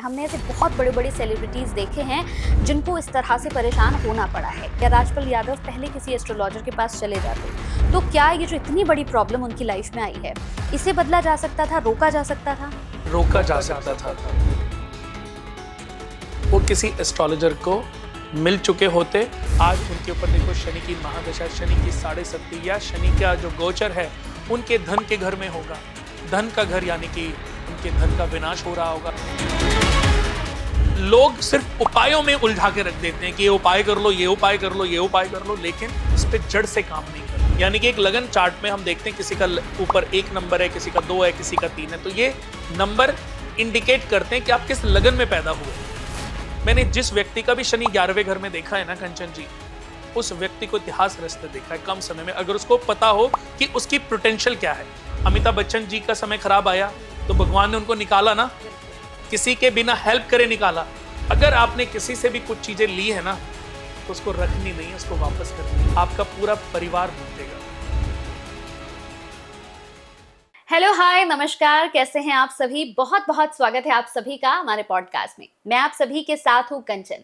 हमने ऐसे बहुत बड़े बड़े सेलिब्रिटीज देखे हैं जिनको इस तरह से परेशान होना पड़ा है। क्या राजपाल यादव पहले किसी एस्ट्रोलॉजर के पास चले जाते तो क्या ये जो इतनी बड़ी प्रॉब्लम उनकी लाइफ में आई है, इसे बदला जा सकता था, रोका जा सकता था? रोका जा सकता था। वो किसी एस्ट्रोलॉजर को मिल चुके होते। आज उनके ऊपर देखो, शनि की महादशा, शनि की 7.5 या शनि का जो गोचर है उनके धन के घर में होगा। धन का घर यानी कि उनके धन का विनाश हो रहा होगा। लोग सिर्फ उपायों में उलझा के रख देते हैं कि ये उपाय कर लो, ये उपाय कर लो, ये उपाय कर लो, लेकिन उस पर जड़ से काम नहीं करते। यानी कि एक लगन चार्ट में हम देखते हैं किसी का ऊपर 1 नंबर है, किसी का 2 है, किसी का 3 है, तो ये नंबर इंडिकेट करते हैं कि आप किस लगन में पैदा हुए। मैंने जिस व्यक्ति का भी शनि 11वें घर में देखा है ना कंचन जी, उस व्यक्ति को इतिहास रचते देखा है कम समय में, अगर उसको पता हो कि उसकी पोटेंशियल क्या है। अमिताभ बच्चन जी का समय खराब आया तो भगवान ने उनको निकाला ना, किसी के बिना हेल्प करे निकाला। अगर आपने किसी से भी कुछ चीजें ली है ना तो उसको रखनी नहीं है, उसको वापस करनी है। आपका पूरा परिवार भूलेगा। हेलो, हाय, नमस्कार, कैसे हैं आप सभी? बहुत बहुत स्वागत है आप सभी का हमारे पॉडकास्ट में। मैं आप सभी के साथ हूं कंचन।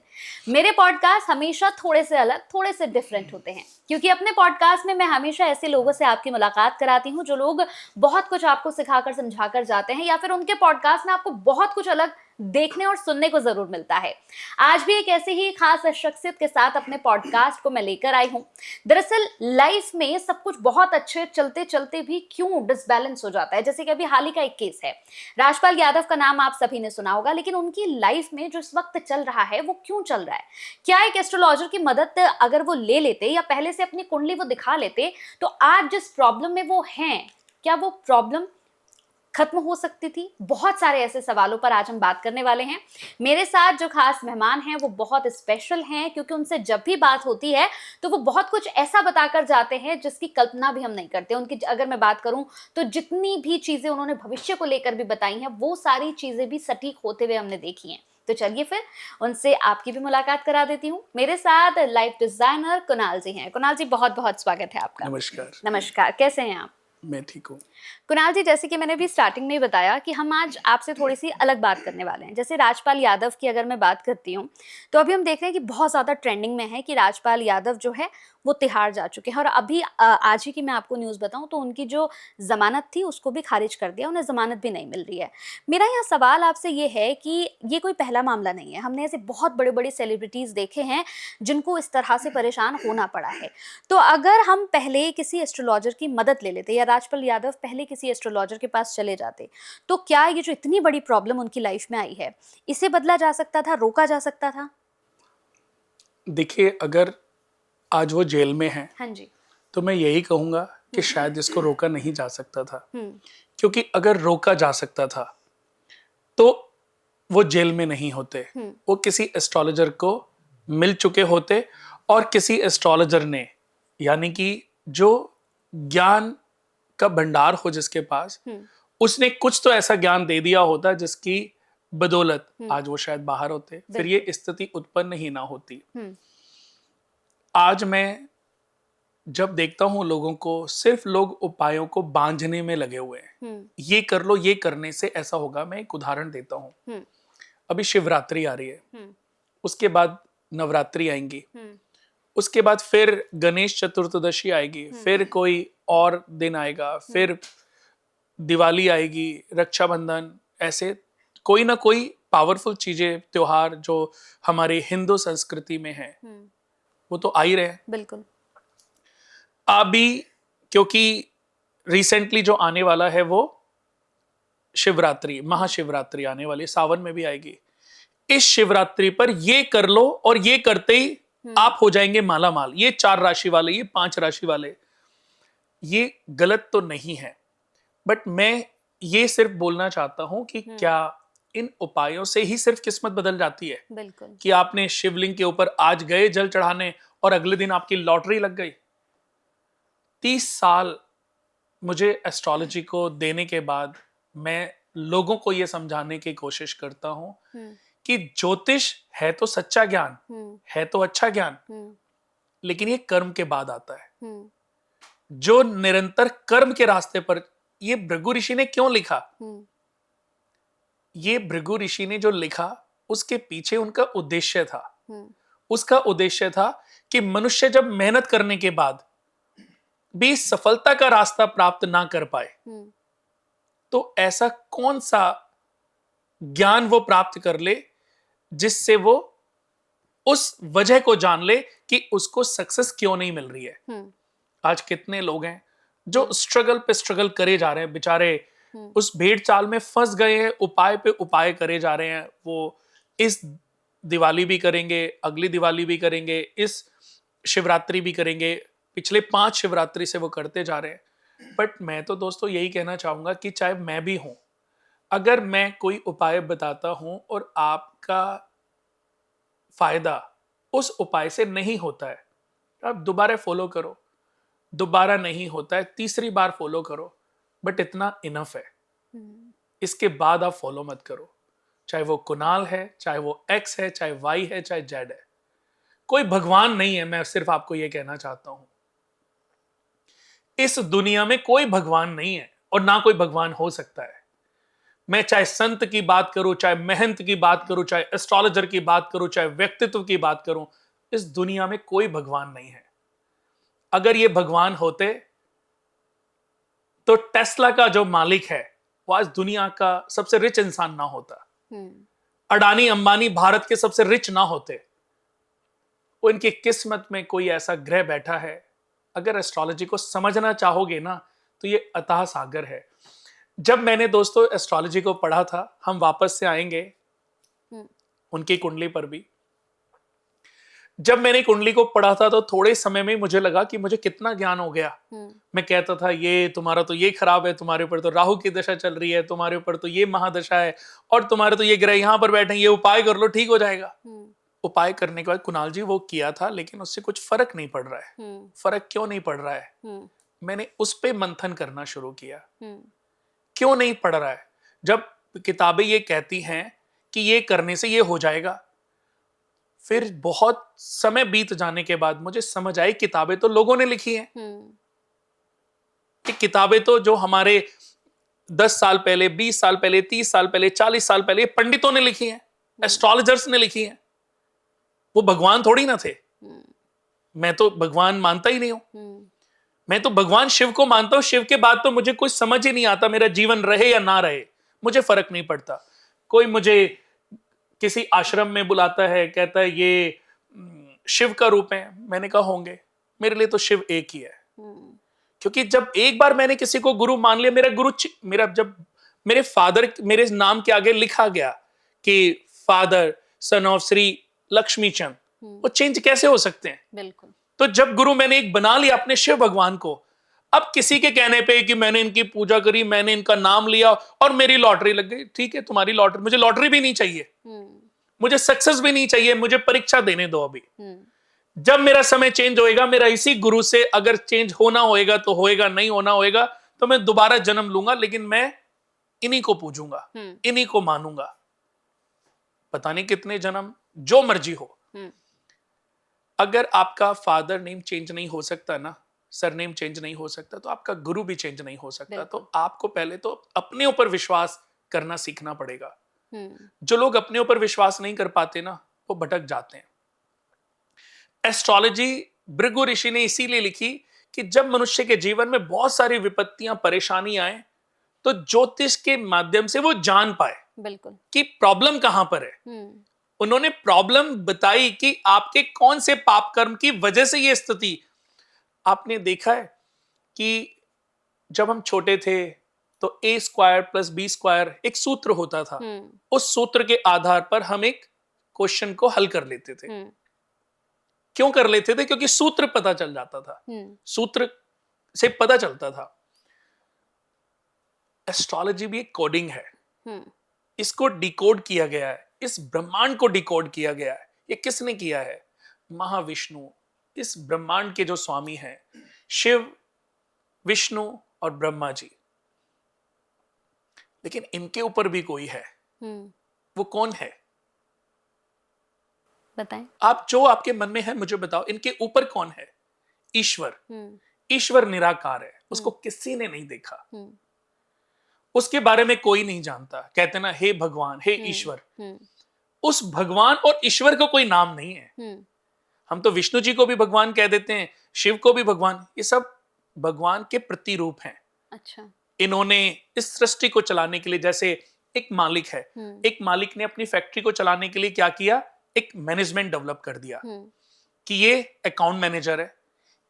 मेरे पॉडकास्ट हमेशा थोड़े से अलग, थोड़े से डिफरेंट होते हैं, क्योंकि अपने पॉडकास्ट में मैं हमेशा ऐसे लोगों से आपकी मुलाकात कराती हूं जो लोग बहुत कुछ आपको सिखाकर समझाकर जाते हैं, या फिर उनके पॉडकास्ट में आपको बहुत कुछ अलग देखने और सुनने को जरूर मिलता है। आज भी एक ऐसे ही खास शख्सियत के साथ अपने पॉडकास्ट को मैं लेकर आई हूं। दरअसल लाइफ में सब कुछ बहुत अच्छे चलते चलते भी क्यों डिसबैलेंस हो जाता है, जैसे कि अभी हाल ही का एक केस है। राजपाल यादव का नाम आप सभी ने सुना होगा, लेकिन उनकी लाइफ में जो इस वक्त चल रहा है वो क्यों चल रहा है? क्या एक एस्ट्रोलॉजर की मदद अगर वो ले लेते या पहले से अपनी कुंडली वो दिखा लेते तो आज जिस प्रॉब्लम में वो हैं, क्या वो प्रॉब्लम खत्म हो सकती थी? बहुत सारे ऐसे सवालों पर आज हम बात करने वाले हैं। मेरे साथ जो खास मेहमान हैं वो बहुत स्पेशल हैं, क्योंकि उनसे जब भी बात होती है तो वो बहुत कुछ ऐसा बताकर जाते हैं जिसकी कल्पना भी हम नहीं करते। उनकी अगर मैं बात करूं तो जितनी भी चीजें उन्होंने भविष्य को लेकर भी बताई हैं वो सारी चीजें भी सटीक होते हुए हमने देखी हैं। तो चलिए फिर उनसे आपकी भी मुलाकात करा देती हूँ। मेरे साथ लाइफ डिजाइनर कुणाल जी हैं। कुणाल जी, बहुत बहुत स्वागत है आपका। नमस्कार। नमस्कार, कैसे हैं आप? मैं ठीक हूँ। कुणाल जी, जैसे कि मैंने भी स्टार्टिंग में ही बताया कि हम आज आपसे थोड़ी सी अलग बात करने वाले हैं। जैसे राजपाल यादव की अगर मैं बात करती हूँ तो अभी हम देख रहे हैं कि बहुत ज़्यादा ट्रेंडिंग में है कि राजपाल यादव जो है वो तिहाड़ जा चुके हैं, और अभी आज ही की मैं आपको न्यूज़ बताऊं तो उनकी जो जमानत थी उसको भी खारिज कर दिया, उन्हें जमानत भी नहीं मिल रही है। मेरा यहाँ सवाल आपसे ये है कि ये कोई पहला मामला नहीं है। हमने ऐसे बहुत बड़े बड़े सेलिब्रिटीज़ देखे हैं जिनको इस तरह से परेशान होना पड़ा है। तो अगर हम पहले किसी एस्ट्रोलॉजर की मदद ले लेते या राजपाल यादव पहले किसी एस्ट्रोलॉजर के पास चले जाते तो क्या ये जो इतनी बड़ी प्रॉब्लम उनकी लाइफ में आई है, इसे बदला जा सकता था, रोका जा सकता था? देखिए, अगर आज वो जेल में है हाँ जी। तो मैं यही कहूंगा कि शायद इसको रोका नहीं जा सकता था, हम्म। क्योंकि अगर रोका जा सकता था तो वो जेल में नहीं होते। वो किसी एस्ट्रोलॉजर को मिल चुके होते, और किसी एस्ट्रोलॉजर ने, यानी कि जो ज्ञान का भंडार हो जिसके पास, उसने कुछ तो ऐसा ज्ञान दे दिया होता जिसकी बदौलत आज वो शायद बाहर होते, फिर ये स्थिति उत्पन्न ही ना होती। आज मैं जब देखता हूं लोगों को, सिर्फ लोग उपायों को बांझने में लगे हुए हैं। ये कर लो, ये करने से ऐसा होगा। मैं एक उदाहरण देता हूं। अभी शिवरात्रि आ रही है, उसके बाद नवरात्रि आएंगी, उसके बाद फिर गणेश चतुर्थदशी आएगी, फिर कोई और दिन आएगा, फिर दिवाली आएगी, रक्षाबंधन, ऐसे कोई ना कोई पावरफुल चीजें, त्योहार जो हमारे हिंदू संस्कृति में है वो तो आ ही रहे हैं। बिल्कुल। अभी क्योंकि रिसेंटली जो आने वाला है वो शिवरात्रि, महाशिवरात्रि आने वाली, सावन में भी आएगी। इस शिवरात्रि पर ये कर लो और ये करते ही आप हो जाएंगे माला माल। ये 4 राशि वाले, ये 5 राशि वाले, ये गलत तो नहीं है, बट मैं ये सिर्फ बोलना चाहता हूं कि क्या इन उपायों से ही सिर्फ किस्मत बदल जाती है? बिल्कुल। कि आपने शिवलिंग के ऊपर आज गए जल चढ़ाने और अगले दिन आपकी लॉटरी लग गई। 30 साल मुझे एस्ट्रोलॉजी को देने के बाद मैं लोगों को यह समझाने की कोशिश करता हूं कि ज्योतिष है तो सच्चा ज्ञान, है तो अच्छा ज्ञान, लेकिन ये कर्म के बाद आता है। जो निरंतर कर्म के रास्ते पर, ये भृगु ऋषि ने क्यों लिखा? ये भृगु ऋषि ने जो लिखा उसके पीछे उनका उद्देश्य था। उसका उद्देश्य था कि मनुष्य जब मेहनत करने के बाद भी सफलता का रास्ता प्राप्त ना कर पाए तो ऐसा कौन सा ज्ञान वो प्राप्त कर ले जिससे वो उस वजह को जान ले कि उसको सक्सेस क्यों नहीं मिल रही है। आज कितने लोग हैं जो स्ट्रगल पे स्ट्रगल करे जा रहे हैं, बेचारे उस भेड़ चाल में फंस गए हैं, उपाय पे उपाय करे जा रहे हैं। वो इस दिवाली भी करेंगे, अगली दिवाली भी करेंगे, इस शिवरात्रि भी करेंगे, पिछले 5 शिवरात्रि से वो करते जा रहे हैं। बट मैं तो दोस्तों यही कहना चाहूंगा कि चाहे मैं भी हूं, अगर मैं कोई उपाय बताता हूं और आपका फायदा उस उपाय से नहीं होता है, आप दोबारा फॉलो करो, दोबारा नहीं होता है तीसरी बार फॉलो करो, बट इतना इनफ है। इसके बाद आप फॉलो मत करो। चाहे वो कुणाल है, चाहे वो एक्स है, चाहे वाई है, चाहे जेड है, कोई भगवान नहीं है। मैं सिर्फ आपको यह कहना चाहता हूं, इस दुनिया में कोई भगवान नहीं है और ना कोई भगवान हो सकता है। मैं चाहे संत की बात करूं, चाहे महंत की बात करूं, चाहे एस्ट्रोलॉजर की बात करूं, चाहे व्यक्तित्व की बात करूं, इस दुनिया में कोई भगवान नहीं है। अगर ये भगवान होते तो टेस्ला का जो मालिक है वो आज दुनिया का सबसे रिच इंसान ना होता। अडानी अंबानी भारत के सबसे रिच ना होते। उनकी किस्मत में कोई ऐसा ग्रह बैठा है। अगर एस्ट्रोलॉजी को समझना चाहोगे ना तो ये अथाह सागर है। जब मैंने दोस्तों एस्ट्रोलॉजी को पढ़ा था, हम वापस से आएंगे उनकी कुंडली पर भी। जब मैंने कुंडली को पढ़ा था तो थोड़े समय में मुझे लगा कि मुझे कितना ज्ञान हो गया। मैं कहता था ये तुम्हारा तो ये खराब है, तुम्हारे ऊपर तो राहु की दशा चल रही है, तुम्हारे ऊपर तो ये महादशा है, और तुम्हारे तो ये ग्रह यहां पर बैठे हैं, ये उपाय कर लो ठीक हो जाएगा। उपाय करने के बाद कुणाल जी वो किया था, लेकिन उससे कुछ फर्क नहीं पड़ रहा है। फर्क क्यों नहीं पड़ रहा है? मैंने उस पे मंथन करना शुरू किया। क्यों नहीं पड़ रहा है? जब किताबें ये कहती हैं कि ये करने से ये हो जाएगा, फिर बहुत समय बीत जाने के बाद मुझे समझ आई किताबें तो लोगों ने लिखी हैं। कि किताबें तो जो हमारे 10 साल पहले, 20 साल पहले, 30 साल पहले, 40 साल पहले पंडितों ने लिखी हैं, एस्ट्रोलॉजर्स ने लिखी हैं। वो भगवान थोड़ी ना थे। मैं तो भगवान मानता ही नहीं हूं। मैं तो भगवान शिव को मानता हूं। शिव के बाद तो मुझे कुछ समझ ही नहीं आता। मेरा जीवन रहे या ना रहे मुझे फर्क नहीं पड़ता। कोई मुझे किसी आश्रम में बुलाता है, कहता है ये शिव का रूप है, मैंने कहा होंगे, मेरे लिए तो शिव एक ही है। क्योंकि जब एक बार मैंने किसी को गुरु मान लिया, मेरा जब मेरे फादर, मेरे नाम के आगे लिखा गया कि father son of Shri Lakshmi Chand, वो चेंज कैसे हो सकते हैं? बिल्कुल। तो जब गुरु मैंने एक बना लिया अपने शिव भगवान को, अब किसी के कहने पे कि मैंने इनकी पूजा करी, मैंने इनका नाम लिया और मेरी लॉटरी लग गई, ठीक है तुम्हारी लॉटरी, मुझे लॉटरी भी नहीं चाहिए, मुझे सक्सेस भी नहीं चाहिए, मुझे परीक्षा देने दो अभी। जब मेरा समय चेंज होएगा, मेरा इसी गुरु से अगर चेंज होना होएगा तो होएगा, नहीं होना होएगा तो मैं दोबारा जन्म लूंगा, लेकिन मैं इन्हीं को पूजूंगा, इन्हीं को मानूंगा। पता नहीं कितने जन्म, जो मर्जी हो। अगर आपका फादर नेम चेंज नहीं हो सकता ना, सरनेम चेंज नहीं हो सकता, तो आपका गुरु भी चेंज नहीं हो सकता। तो आपको पहले तो अपने ऊपर विश्वास करना सीखना पड़ेगा। जो लोग अपने ऊपर विश्वास नहीं कर पाते ना, वो भटक जाते हैं। एस्ट्रोलॉजी भृगु ऋषि ने इसीलिए लिखी कि जब मनुष्य के जीवन में बहुत सारी विपत्तियां, परेशानी आए, तो ज्योतिष के माध्यम से वो जान पाए बिल्कुल कि प्रॉब्लम कहां पर है। उन्होंने प्रॉब्लम बताई कि आपके कौन से पाप कर्म की वजह से ये स्थिति। आपने देखा है कि जब हम छोटे थे तो a² + b² एक सूत्र होता था। उस सूत्र के आधार पर हम एक क्वेश्चन को हल कर लेते थे। क्यों कर लेते थे? क्योंकि सूत्र पता चल जाता था, सूत्र से पता चलता था। एस्ट्रोलॉजी भी एक कोडिंग है। इसको डिकोड किया गया है, इस ब्रह्मांड को डिकोड किया गया है। ये किसने किया है? महाविष्णु। इस ब्रह्मांड के जो स्वामी हैं, शिव, विष्णु और ब्रह्मा जी। लेकिन इनके ऊपर भी कोई है। वो कौन है? बताएं। आप जो आपके मन में है मुझे बताओ, इनके ऊपर कौन है? ईश्वर। ईश्वर निराकार है, उसको किसी ने नहीं देखा। उसके बारे में कोई नहीं जानता। कहते ना, हे भगवान, हे ईश्वर। उस भगवान और ईश्वर को कोई नाम नहीं है। हम तो विष्णु जी को भी भगवान कह देते हैं, शिव को भी भगवान। ये सब भगवान के प्रतिरूप हैं। अच्छा। इन्होंने इस सृष्टि को चलाने के लिए, जैसे एक मालिक है, एक मालिक ने अपनी फैक्ट्री को चलाने के लिए क्या किया, एक मैनेजमेंट डेवलप कर दिया कि ये अकाउंट मैनेजर है,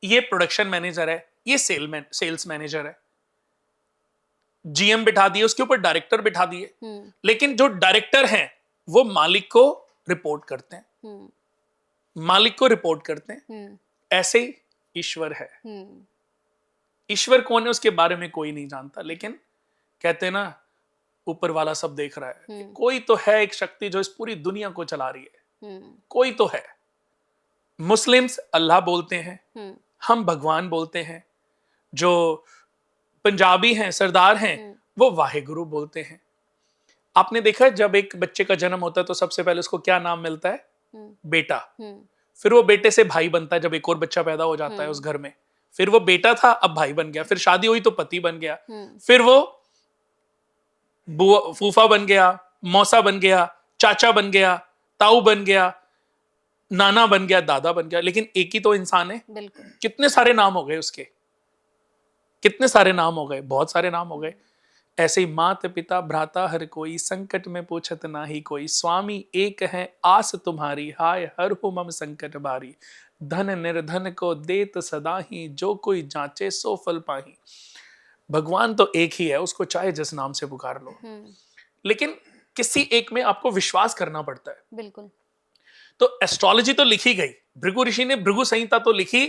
ये प्रोडक्शन मैनेजर है, ये सेल्स मैनेजर है। जीएम बिठा दिए, उसके ऊपर डायरेक्टर बिठा दिए। लेकिन जो डायरेक्टर हैं वो मालिक को रिपोर्ट करते हैं, मालिक को रिपोर्ट करते हैं। ऐसे ही ईश्वर है। ईश्वर कौन है उसके बारे में कोई नहीं जानता, लेकिन कहते हैं ना, ऊपर वाला सब देख रहा है। कोई तो है एक शक्ति जो इस पूरी दुनिया को चला रही है। कोई तो है। मुस्लिम्स अल्लाह बोलते हैं, हम भगवान बोलते हैं। जो पंजाबी हैं, सरदार हैं, वो वाहेगुरु बोलते हैं। आपने देखा जब एक बच्चे का जन्म होता है तो सबसे पहले उसको क्या नाम मिलता है? बेटा। फिर वो बेटे से भाई बनता है, जब एक और बच्चा पैदा हो जाता है उस घर में। फिर वो बेटा था, अब भाई बन गया। फिर शादी हुई तो पति बन गया। फिर वो फूफा बन गया, मौसा बन गया, चाचा बन गया, ताऊ बन गया, नाना बन गया, दादा बन गया। लेकिन एक ही तो इंसान है। बिल्कुल। कितने सारे नाम हो गए उसके, कितने सारे नाम हो गए, बहुत सारे नाम हो गए। ऐसे ही मात पिता भ्राता हर कोई, संकट में पूछत ना ही कोई। स्वामी एक है आस तुम्हारी, हाय हर हो मम संकट बारी। धन निर्धन को देत सदा ही, जो कोई जांचे सो फल पाही। भगवान तो एक ही है, उसको चाहे जिस नाम से पुकार लो। लेकिन किसी एक में आपको विश्वास करना पड़ता है। बिल्कुल। तो एस्ट्रोलॉजी तो लिखी गई, भृगु ऋषि ने भृगु संहिता तो लिखी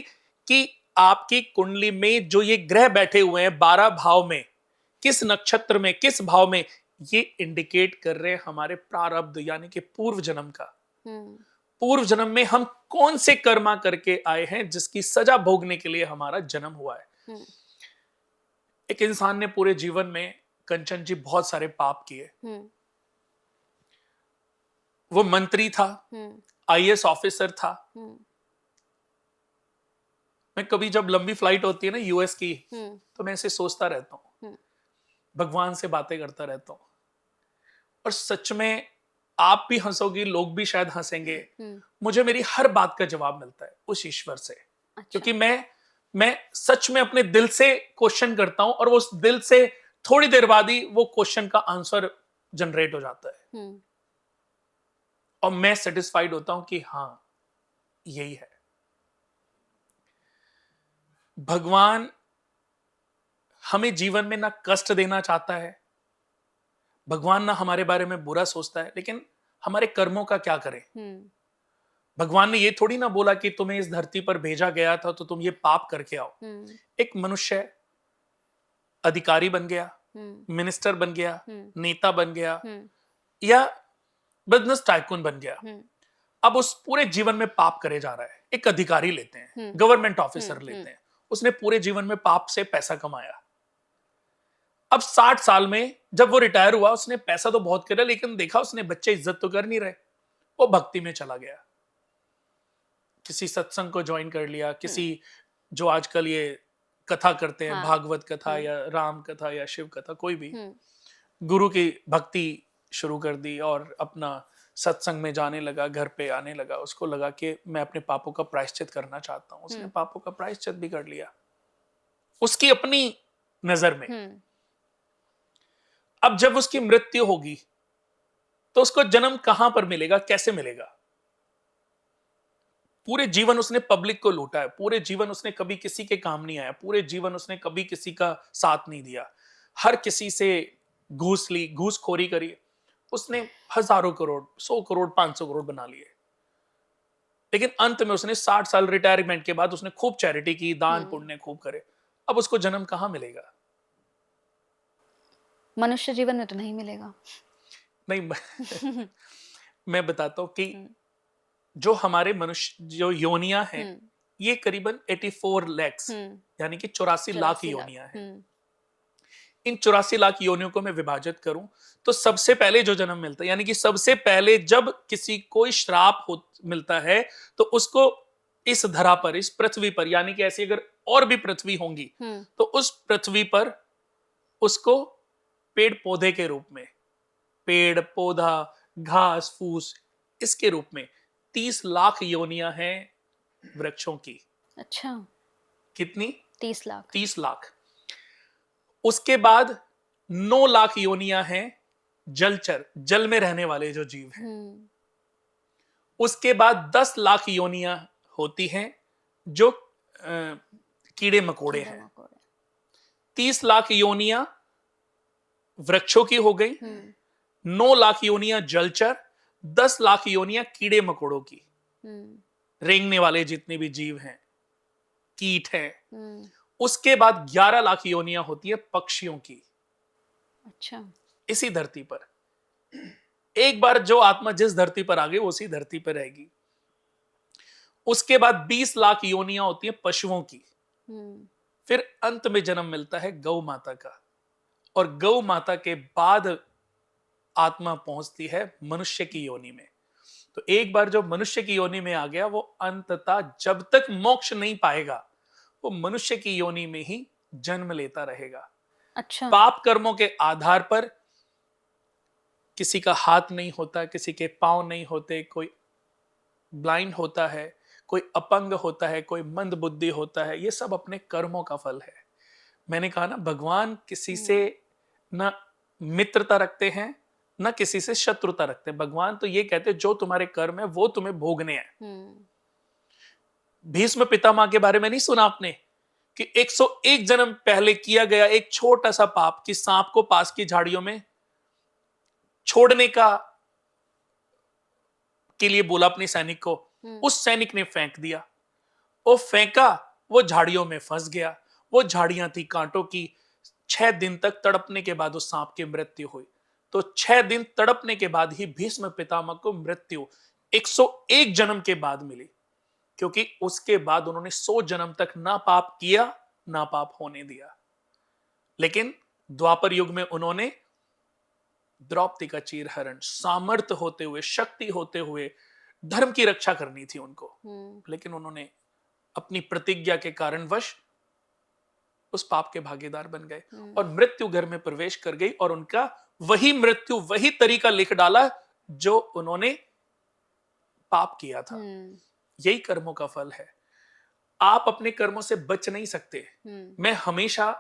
कि आपकी कुंडली में जो ये ग्रह बैठे हुए हैं 12 भाव में, किस नक्षत्र में, किस भाव में, ये इंडिकेट कर रहे हैं हमारे प्रारब्ध, यानी कि पूर्व जन्म का। पूर्व जन्म में हम कौन से कर्मा करके आए हैं जिसकी सजा भोगने के लिए हमारा जन्म हुआ है। एक इंसान ने पूरे जीवन में, कंचन जी, बहुत सारे पाप किए। वो मंत्री था, आईएएस ऑफिसर था। मैं कभी जब लंबी फ्लाइट होती है ना यूएस की, तो मैं ऐसे सोचता रहता हूं, भगवान से बातें करता रहता हूं। और सच में आप भी हंसोगी, लोग भी शायद हंसेंगे। मुझे मेरी हर बात का जवाब मिलता है उस ईश्वर से। अच्छा। क्योंकि मैं सच में अपने दिल से क्वेश्चन करता हूं, और वो उस दिल से थोड़ी देर बाद ही वो क्वेश्चन का आंसर जनरेट हो जाता है। और मैं सेटिस्फाइड होता हूं कि हाँ, यही है। भगवान हमें जीवन में ना कष्ट देना चाहता है, भगवान ना हमारे बारे में बुरा सोचता है, लेकिन हमारे कर्मों का क्या करें। भगवान ने ये थोड़ी ना बोला कि तुम्हें इस धरती पर भेजा गया था तो तुम ये पाप करके आओ। एक मनुष्य अधिकारी बन गया, मिनिस्टर बन गया, नेता बन गया, या बिजनेस टाइकून बन गया। अब उस पूरे जीवन में पाप करे जा रहा है। एक अधिकारी लेते हैं, गवर्नमेंट ऑफिसर लेते हैं, उसने पूरे जीवन में पाप से पैसा कमाया। अब 60 साल में जब वो रिटायर हुआ, उसने पैसा तो बहुत करा, लेकिन देखा उसने बच्चे इज्जत तो कर नहीं रहे। वो भक्ति में चला गया, किसी सत्संग को ज्वाइन कर लिया, किसी जो आजकल ये कथा करते हैं, भागवत कथा या राम कथा या शिव कथा, कोई भी, गुरु की भक्ति शुरू कर दी और अपना सत्संग में जाने लगा, घर पे आने लगा। उसको लगा कि मैं अपने पापों का प्रायश्चित करना चाहता हूं। उसने पापों का प्रायश्चित भी कर लिया उसकी अपनी नजर में। अब जब उसकी मृत्यु होगी तो उसको जन्म कहां पर मिलेगा, कैसे मिलेगा? पूरे जीवन उसने पब्लिक को लूटा है, पूरे जीवन उसने कभी किसी के काम नहीं आया, पूरे जीवन उसने कभी किसी का साथ नहीं दिया, हर किसी से घूस ली, घूसखोरी करी। उसने हजारों करोड़, 100 करोड़, 500 करोड़ बना लिए। लेकिन अंत में उसने 60 साल रिटायरमेंट के बाद उसने खूब चैरिटी की, दान पुण्य खूब करे। अब उसको जन्म कहां मिलेगा? मनुष्य जीवन में तो नहीं मिलेगा। नहीं मैं बताता हूं कि जो हमारे मनुष्य जो योनियां हैं, ये करीबन 84 lakhs यानी कि 84 लाख योनियां हैं। इन 84 लाख योनियों को मैं विभाजित करूं तो सबसे पहले जो जन्म मिलता है, यानी कि सबसे पहले जब किसी कोई श्राप मिलता है, तो उसको इस धरा पर, इस पृथ्वी पर, यानी कि ऐसी अगर और भी पृथ्वी होंगी तो उस पृथ्वी पर उसको पेड़ पौधे के रूप में, पेड़ पौधा घास फूस, इसके रूप में 30 लाख योनियां हैं वृक्षों की। अच्छा, कितनी? 30 लाख। 30 लाख। उसके बाद 9 लाख योनियां हैं जलचर, जल में रहने वाले जो जीव हैं। उसके बाद 10 लाख योनियां होती हैं जो कीड़े मकोड़े हैं। 30 लाख योनियां वृक्षों की हो गई, 9 लाख योनियां जलचर, 10 लाख योनियां कीड़े मकोड़ों की, रेंगने वाले जितने भी जीव हैं, कीट हैं। उसके बाद 11 लाख योनियां होती है पक्षियों की। अच्छा, इसी धरती पर एक बार जो आत्मा जिस धरती पर आ गई उसी धरती पर रहेगी। उसके बाद 20 लाख योनियां होती हैं पशुओं की। फिर अंत में जन्म मिलता है गौ माता का, और गौ माता के बाद आत्मा पहुंचती है मनुष्य की योनि में। तो एक बार जो मनुष्य की योनि में आ गया वो अंततः जब तक मोक्ष नहीं पाएगा वो मनुष्य की योनि में ही जन्म लेता रहेगा। अच्छा, पाप कर्मों के आधार पर किसी का हाथ नहीं होता, किसी के पांव नहीं होते, कोई ब्लाइंड होता है, कोई अपंग होता है, कोई मंद बुद्धि होता है। ये सब अपने कर्मों का फल है। मैंने कहा ना, भगवान किसी से ना मित्रता रखते हैं ना किसी से शत्रुता रखते हैं। भगवान तो ये कहते हैं जो तुम्हारे कर्म है वो तुम्हें भोगने हैं। भीष्म पितामह के बारे में नहीं सुना आपने कि 101 जन्म पहले किया गया एक छोटा सा पाप कि सांप को पास की झाड़ियों में छोड़ने के लिए बोला अपने सैनिक को, उस सैनिक ने फेंक दिया, वो फेंका, वो झाड़ियों में फंस गया। वो झाड़ियां थी कांटों की। 6 दिन तक तड़पने के बाद उस सांप की मृत्यु हुई। तो 6 दिन तड़पने के बाद ही भीष्म पितामह को मृत्यु 101 जन्म के बाद मिली, क्योंकि उसके बाद उन्होंने 100 जन्म तक ना पाप किया ना पाप होने दिया। लेकिन द्वापर युग में उन्होंने द्रौपदी का चीरहरण, सामर्थ्य होते हुए, शक्ति होते हुए धर्म की रक्षा करनी थी उनको, लेकिन उन्होंने अपनी प्रतिज्ञा के कारणवश उस पाप के भागीदार बन गए और मृत्यु घर में प्रवेश कर गई, और उनका वही मृत्यु, वही तरीका लिख डाला जो उन्होंने पाप किया था। यही कर्मों का फल है। आप अपने कर्मों से बच नहीं सकते। मैं हमेशा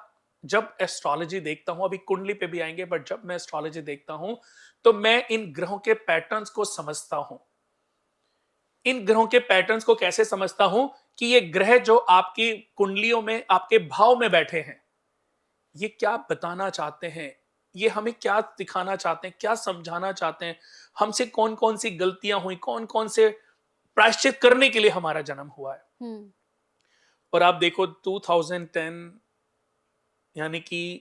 जब एस्ट्रोलॉजी देखता हूं, अभी कुंडली पे भी आएंगे, बट जब मैं एस्ट्रोलॉजी देखता हूं तो मैं इन ग्रहों के पैटर्न्स को समझता हूं। इन ग्रहों के पैटर्न्स को कैसे समझता हूं कि ये ग्रह जो आपकी कुंडलियों में, आपके भाव में बैठे हैं, ये क्या बताना चाहते हैं, ये हमें क्या दिखाना चाहते हैं, क्या समझाना चाहते हैं, हमसे कौन कौन सी गलतियां हुई, कौन कौन से प्रायश्चित करने के लिए हमारा जन्म हुआ है। और आप देखो 2010 यानी कि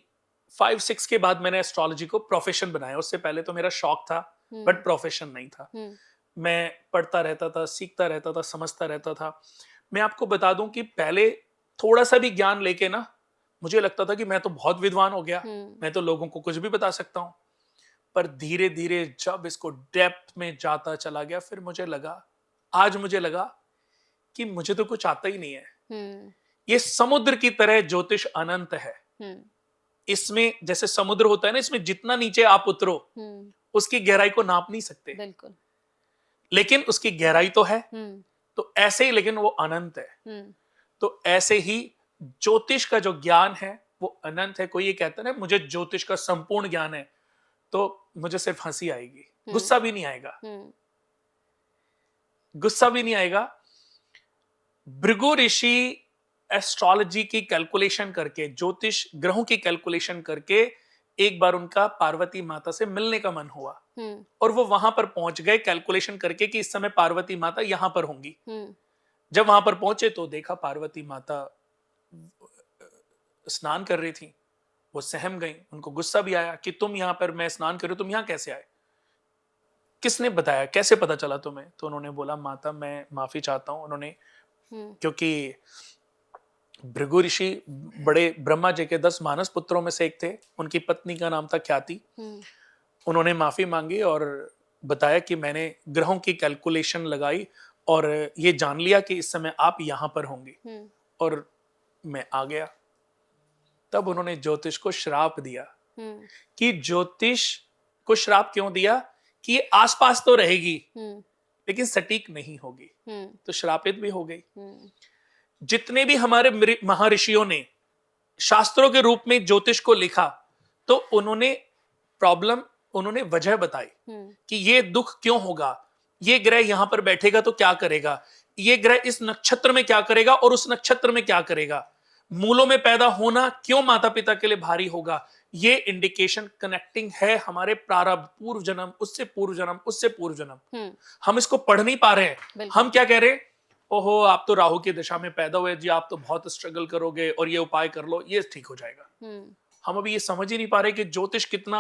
5-6 के बाद मैंने एस्ट्रोलॉजी को प्रोफेशन बनाया। उससे पहले तो मेरा शौक था बट प्रोफेशन नहीं था। मैं पढ़ता रहता था, सीखता रहता था, समझता रहता था। मैं आपको बता दूं कि पहले थोड़ा सा भी ज्ञान लेके ना मुझे लगता था कि मैं तो बहुत विद्वान हो गया, मैं तो लोगों को कुछ भी बता सकता हूं। पर धीरे धीरे जब इसको डेप्थ में जाता चला गया, फिर आज मुझे लगा कि मुझे तो कुछ आता ही नहीं है। ये समुद्र की तरह ज्योतिष अनंत है। इसमें जैसे समुद्र होता है ना, इसमें जितना नीचे आप उतरो उसकी गहराई को नाप नहीं सकते, बिल्कुल, लेकिन उसकी गहराई तो है। तो ऐसे ही, लेकिन वो अनंत है। तो ऐसे ही ज्योतिष का जो ज्ञान है वो अनंत है। कोई ये कहता है ना मुझे ज्योतिष का संपूर्ण ज्ञान है, तो मुझे सिर्फ हंसी आएगी, गुस्सा भी नहीं आएगा। गुस्सा भी नहीं आएगा। भृगु ऋषि एस्ट्रोलॉजी की कैलकुलेशन करके, ज्योतिष ग्रहों की कैलकुलेशन करके, एक बार उनका पार्वती माता से मिलने का मन हुआ और वो वहां पर पहुंच गए कैलकुलेशन करके कि इस समय पार्वती माता यहां पर होंगी। जब वहां पर पहुंचे तो देखा पार्वती माता स्नान कर रही थी। वो सहम गई, उनको गुस्सा भी आया कि तुम यहां पर, मैं स्नान कर रही हूं, तुम यहां कैसे आए, किसने बताया, कैसे पता चला तुम्हें? तो उन्होंने बोला माता मैं माफी चाहता हूं। उन्होंने, क्योंकि भृगु ऋषि बड़े ब्रह्मा जी के 10 मानस पुत्रों में से एक थे, उनकी पत्नी का नाम था ख्याति। उन्होंने माफी मांगी और बताया कि मैंने ग्रहों की कैलकुलेशन लगाई और ये जान लिया कि इस समय आप यहां पर होंगे, और मैं आ गया। तब उन्होंने ज्योतिष को श्राप दिया कि ज्योतिष को श्राप क्यों दिया कि ये आसपास तो रहेगी लेकिन सटीक नहीं होगी, तो श्रापित भी हो गई। जितने भी हमारे महर्षियों ने शास्त्रों के रूप में ज्योतिष को लिखा तो उन्होंने वजह बताई कि ये दुख क्यों होगा, ये ग्रह यहां पर बैठेगा तो क्या करेगा, ये ग्रह इस नक्षत्र में क्या करेगा और उस नक्षत्र में क्या करेगा, मूलों में पैदा होना क्यों माता पिता के लिए भारी होगा। ये इंडिकेशन कनेक्टिंग है हमारे प्रारब्ध, पूर्व जन्म, उससे पूर्व जन्म, उससे पूर्व जन्म। हम इसको पढ़ नहीं पा रहे हैं। हम क्या कह रहे हैं, ओहो आप तो राहु की दशा में पैदा हुए जी, आप तो बहुत स्ट्रगल करोगे और ये उपाय कर लो ये ठीक हो जाएगा। हम अभी ये समझ ही नहीं पा रहे कि ज्योतिष कितना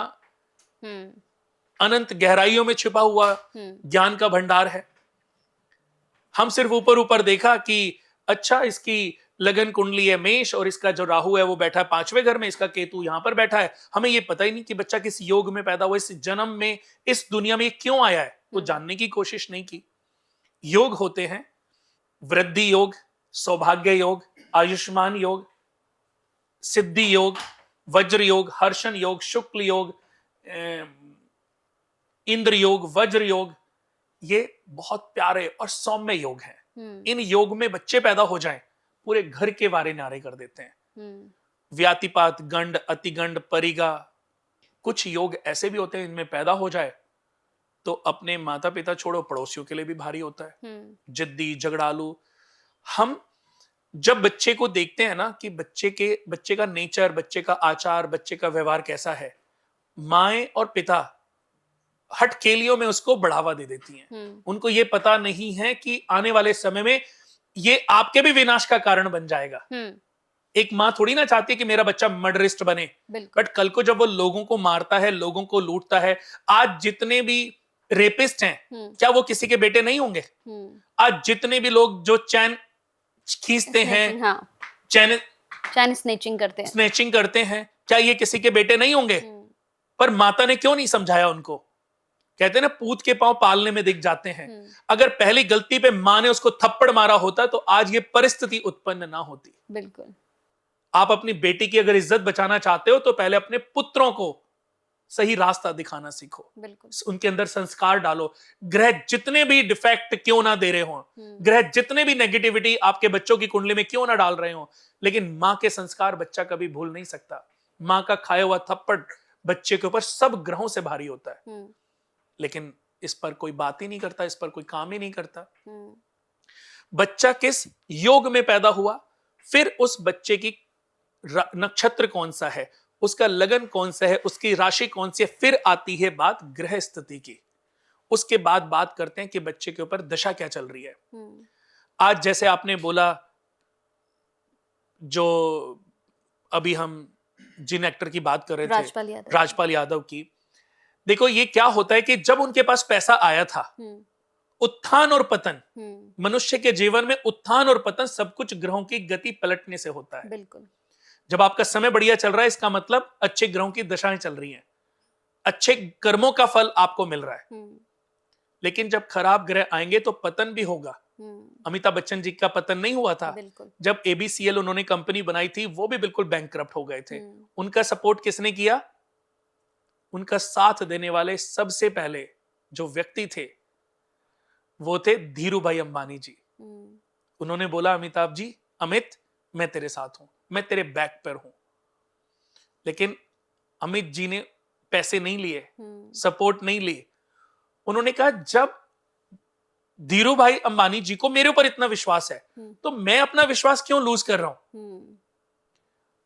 अनंत गहराइयों में छिपा हुआ ज्ञान का भंडार है। हम सिर्फ ऊपर ऊपर देखा कि अच्छा इसकी लगन कुंडली है मेष और इसका जो राहु है वो बैठा है 5वें घर में, इसका केतु यहां पर बैठा है। हमें ये पता ही नहीं कि बच्चा किस योग में पैदा हुआ, इस जन्म में, इस दुनिया में क्यों आया है, वो जानने की कोशिश नहीं की। योग होते हैं वृद्धि योग, सौभाग्य योग, आयुष्मान योग, सिद्धि योग, वज्र योग, हर्षण योग, शुक्ल योग, इंद्र योग, वज्र योग। ये बहुत प्यारे और सौम्य योग हैं। इन योग में बच्चे पैदा हो जाएं पूरे घर के वारे नारे कर देते हैं। व्यातिपात, गंड, अतिगंड, परिगा, कुछ योग ऐसे भी होते हैं इनमें पैदा हो जाए तो अपने माता पिता छोड़ो पड़ोसियों के लिए भी भारी होता है। जिद्दी, झगड़ालू। हम जब बच्चे को देखते हैं ना कि बच्चे का नेचर, बच्चे का आचार, बच्चे का व्यवहार कैसा है, माएं और पिता हठखेलियों में उसको बढ़ावा दे देती हैं। उनको ये पता नहीं है कि आने वाले समय में ये आपके भी विनाश का कारण बन जाएगा। एक माँ थोड़ी ना चाहती है कि मेरा बच्चा मर्डरिस्ट बने, बट कल को जब वो लोगों को मारता है, लोगों को लूटता है, आज जितने भी रेपिस्ट हैं क्या वो किसी के बेटे नहीं होंगे? आज जितने भी लोग जो चैन खींचते हैं, हाँ। चैन स्नेचिंग करते हैं, क्या ये किसी के बेटे नहीं होंगे? पर माता ने क्यों नहीं समझाया उनको? कहते हैं ना पूत के पांव पालने में दिख जाते हैं। अगर पहली गलती पे मां ने उसको थप्पड़ मारा होता तो आज ये परिस्थिति उत्पन्न ना होती। बिल्कुल। आप अपनी बेटी की अगर इज्जत बचाना चाहते हो तो पहले अपने पुत्रों को सही रास्ता दिखाना सीखो। बिल्कुल। उनके अंदर संस्कार डालो। ग्रह जितने भी डिफेक्ट क्यों ना दे रहे हो, ग्रह जितने भी नेगेटिविटी आपके बच्चों की कुंडली में क्यों ना डाल रहे हो, लेकिन मां के संस्कार बच्चा कभी भूल नहीं सकता। मां का खाया हुआ थप्पड़ बच्चे के ऊपर सब ग्रहों से भारी होता है, लेकिन इस पर कोई बात ही नहीं करता, इस पर कोई काम ही नहीं करता। बच्चा किस योग में पैदा हुआ, फिर उस बच्चे की नक्षत्र कौन सा है, उसका लगन कौन सा है, उसकी राशि कौन सी है, फिर आती है बात ग्रह स्थिति की। उसके बाद बात करते हैं कि बच्चे के ऊपर दशा क्या चल रही है। आज जैसे आपने बोला, जो अभी हम जिन एक्टर की बात कर रहे थे, राजपाल यादव की, देखो ये क्या होता है कि जब उनके पास पैसा आया था, उत्थान और पतन, मनुष्य के जीवन में उत्थान और पतन सब कुछ ग्रहों की गति पलटने से होता है। बिल्कुल। जब आपका समय बढ़िया चल रहा है इसका मतलब अच्छे ग्रहों की दशाएं चल रही हैं, अच्छे कर्मों का फल आपको मिल रहा है। लेकिन जब खराब ग्रह आएंगे तो पतन भी होगा। अमिताभ बच्चन जी का पतन नहीं हुआ था? जब एबीसीएल उन्होंने कंपनी बनाई थी वो भी बिल्कुल बैंकक्रप्ट हो गए थे। उनका सपोर्ट किसने किया? उनका साथ देने वाले सबसे पहले जो व्यक्ति थे वो थे धीरू भाई अंबानी जी। उन्होंने बोला अमिताभ जी, अमित मैं तेरे साथ हूं, मैं तेरे बैक पर हूं। लेकिन अमित जी ने पैसे नहीं लिए, सपोर्ट नहीं लिए। उन्होंने कहा जब धीरू भाई अंबानी जी को मेरे ऊपर इतना विश्वास है तो मैं अपना विश्वास क्यों लूज कर रहा हूं।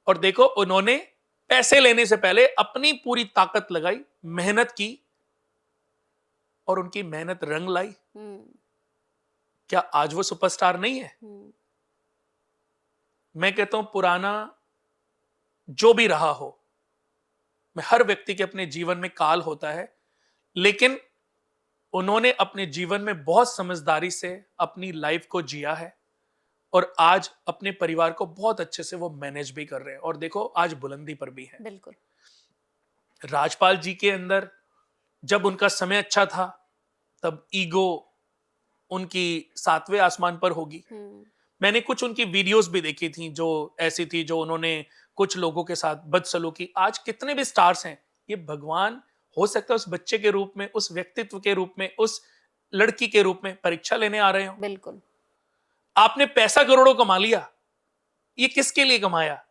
और देखो उन्होंने पैसे लेने से पहले अपनी पूरी ताकत लगाई, मेहनत की और उनकी मेहनत रंग लाई। क्या आज वो सुपरस्टार नहीं है? मैं कहता हूं पुराना जो भी रहा हो, मैं हर व्यक्ति के अपने जीवन में काल होता है, लेकिन उन्होंने अपने जीवन में बहुत समझदारी से अपनी लाइफ को जिया है और आज अपने परिवार को बहुत अच्छे से वो मैनेज भी कर रहे हैं और देखो आज बुलंदी पर भी है। बिल्कुल। राजपाल जी के अंदर जब उनका समय अच्छा था तब ईगो उनकी 7वें आसमान पर होगी। मैंने कुछ उनकी वीडियोस भी देखी थी जो ऐसी थी, जो उन्होंने कुछ लोगों के साथ बदसलूकी, आज कितने भी स्टार्स हैं, ये भगवान हो सकता है उस बच्चे के रूप में, उस व्यक्तित्व के रूप में, उस लड़की के रूप में परीक्षा लेने आ रहे हो। बिल्कुल। आपने पैसा करोड़ों कमा लिया, ये किसके लिए कमाया?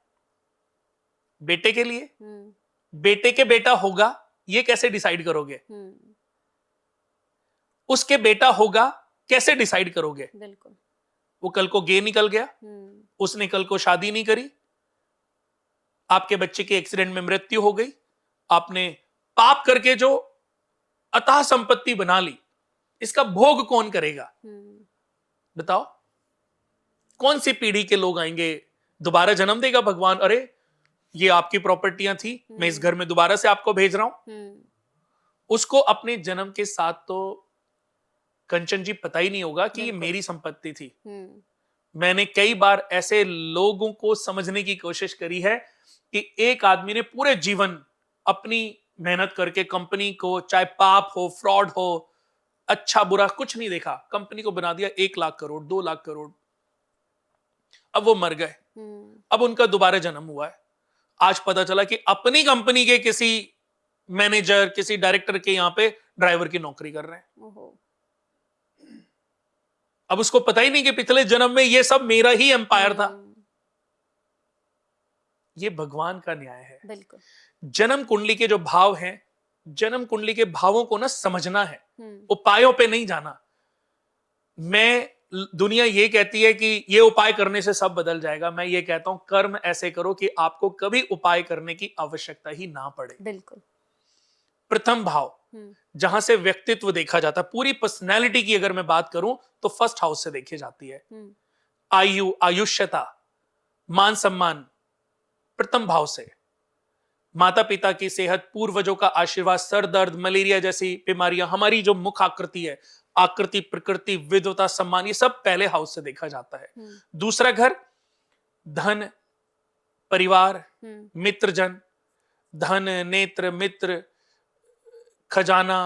बेटे के लिए? बेटे के बेटा होगा ये कैसे डिसाइड करोगे? उसके बेटा होगा कैसे डिसाइड करोगे? बिल्कुल। वो कल को गे निकल गया, उसने कल को शादी नहीं करी, आपके बच्चे की एक्सीडेंट में मृत्यु हो गई, आपने पाप करके जो अथाह संपत्ति बना ली, इसका भोग कौन करेगा? बताओ, कौन सी पीढ़ी के लोग आएंगे? दोबारा जन्म देगा भगवान, अरे ये आपकी प्रॉपर्टियां थी, मैं इस घर में दोबारा से आपको भेज रहा हूं। उसको अपने जन्म के साथ तो कंचन जी पता ही नहीं होगा कि ये मेरी संपत्ति थी। मैंने कई बार ऐसे लोगों को समझने की कोशिश करी है कि एक आदमी ने पूरे जीवन अपनी मेहनत करके कंपनी को, चाहे पाप हो, फ्रॉड हो, अच्छा बुरा कुछ नहीं देखा, कंपनी को बना दिया 1 लाख करोड़, 2 लाख करोड़। अब वो मर गए, अब उनका दोबारा जन्म हुआ है। आज पता चला कि अपनी कंपनी के किसी मैनेजर, किसी डायरेक्टर के यहां पे ड्राइवर की नौकरी कर रहे हैं। अब उसको पता ही नहीं कि पिछले जन्म में ये सब मेरा ही एम्पायर था। ये भगवान का न्याय है। बिल्कुल। जन्म कुंडली के जो भाव हैं, जन्म कुंडली के भावों को ना समझना है, उपायों पे नहीं जाना। दुनिया ये कहती है कि ये उपाय करने से सब बदल जाएगा, मैं ये कहता हूं कर्म ऐसे करो कि आपको कभी उपाय करने की आवश्यकता ही ना पड़े। बिल्कुल। प्रथम भाव जहां से व्यक्तित्व देखा जाता है, पूरी पर्सनैलिटी की अगर मैं बात करूं तो फर्स्ट हाउस से देखी जाती है। आयु, आयुष्यता, मान सम्मान प्रथम भाव से, माता पिता की सेहत, पूर्वजों का आशीर्वाद, सर दर्द, मलेरिया जैसी बीमारियां, हमारी जो मुख आकृति है, आकृति, प्रकृति, विद्वता, सम्मान, ये सब पहले हाउस से देखा जाता है। दूसरा घर धन, परिवार, मित्रजन, धन, नेत्र, मित्र, खजाना,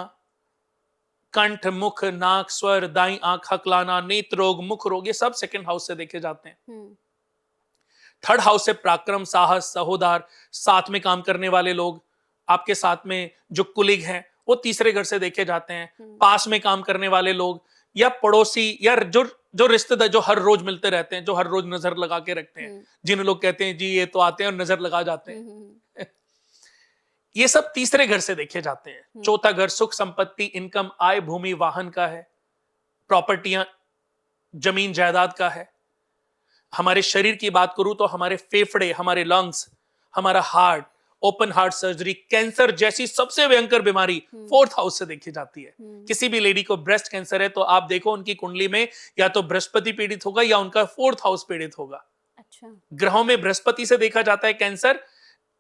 कंठ, मुख, नाक, स्वर, दाई आंख, हकलाना, नेत्र रोग, मुख रोग, ये सब सेकंड हाउस से देखे जाते हैं। थर्ड हाउस से पराक्रम, साहस, सहोदार, साथ में काम करने वाले लोग, आपके साथ में जो कुलीग हैं वो तीसरे घर से देखे जाते हैं। पास में काम करने वाले लोग या पड़ोसी या जो रिश्तेदार जो हर रोज मिलते रहते हैं, जो हर रोज नजर लगा के रखते हैं, जिन लोग कहते हैं जी ये तो आते हैं और नजर लगा जाते हैं, ये सब तीसरे घर से देखे जाते हैं। चौथा घर सुख संपत्ति, इनकम, आय, भूमि, वाहन का है, प्रॉपर्टियां, जमीन जायदाद का है। हमारे शरीर की बात करूं तो हमारे फेफड़े, हमारे लंग्स, हमारा heart, open heart surgery, cancer जैसी सबसे भयंकर बीमारी फोर्थ हाउस से देखी जाती है। किसी भी लेडी को ब्रेस्ट कैंसर है तो आप देखो उनकी कुंडली में या तो बृहस्पति पीड़ित होगा या उनका फोर्थ हाउस पीड़ित होगा। अच्छा। ग्रहों में बृहस्पति से देखा जाता है कैंसर,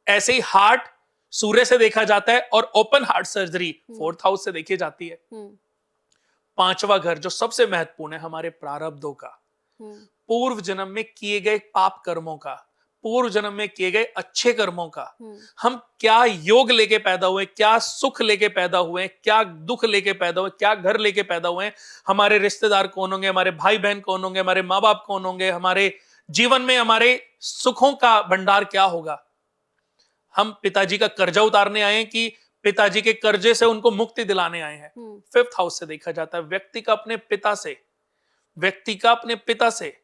ऐसे ही हार्ट सूर्य से देखा जाता है और open heart surgery fourth house से देखी जाती है। पांचवा घर जो सबसे महत्वपूर्ण है, हमारे प्रारब्धों का, पूर्व जन्म में किए गए पाप कर्मों का, पूर्व जन्म में किए गए अच्छे कर्मों का। हम क्या योग लेके पैदा हुए, क्या सुख लेके पैदा हुए, क्या दुख लेके पैदा हुए, क्या घर लेके पैदा हुए, हमारे रिश्तेदार कौन होंगे, हमारे भाई बहन कौन होंगे, हमारे माँ बाप कौन होंगे, हमारे जीवन में हमारे सुखों का भंडार क्या होगा। हम पिताजी का कर्जा उतारने आए हैं कि पिताजी के कर्जे से उनको मुक्ति दिलाने आए हैं। फिफ्थ हाउस से देखा जाता है व्यक्ति का अपने पिता से, व्यक्ति का अपने पिता से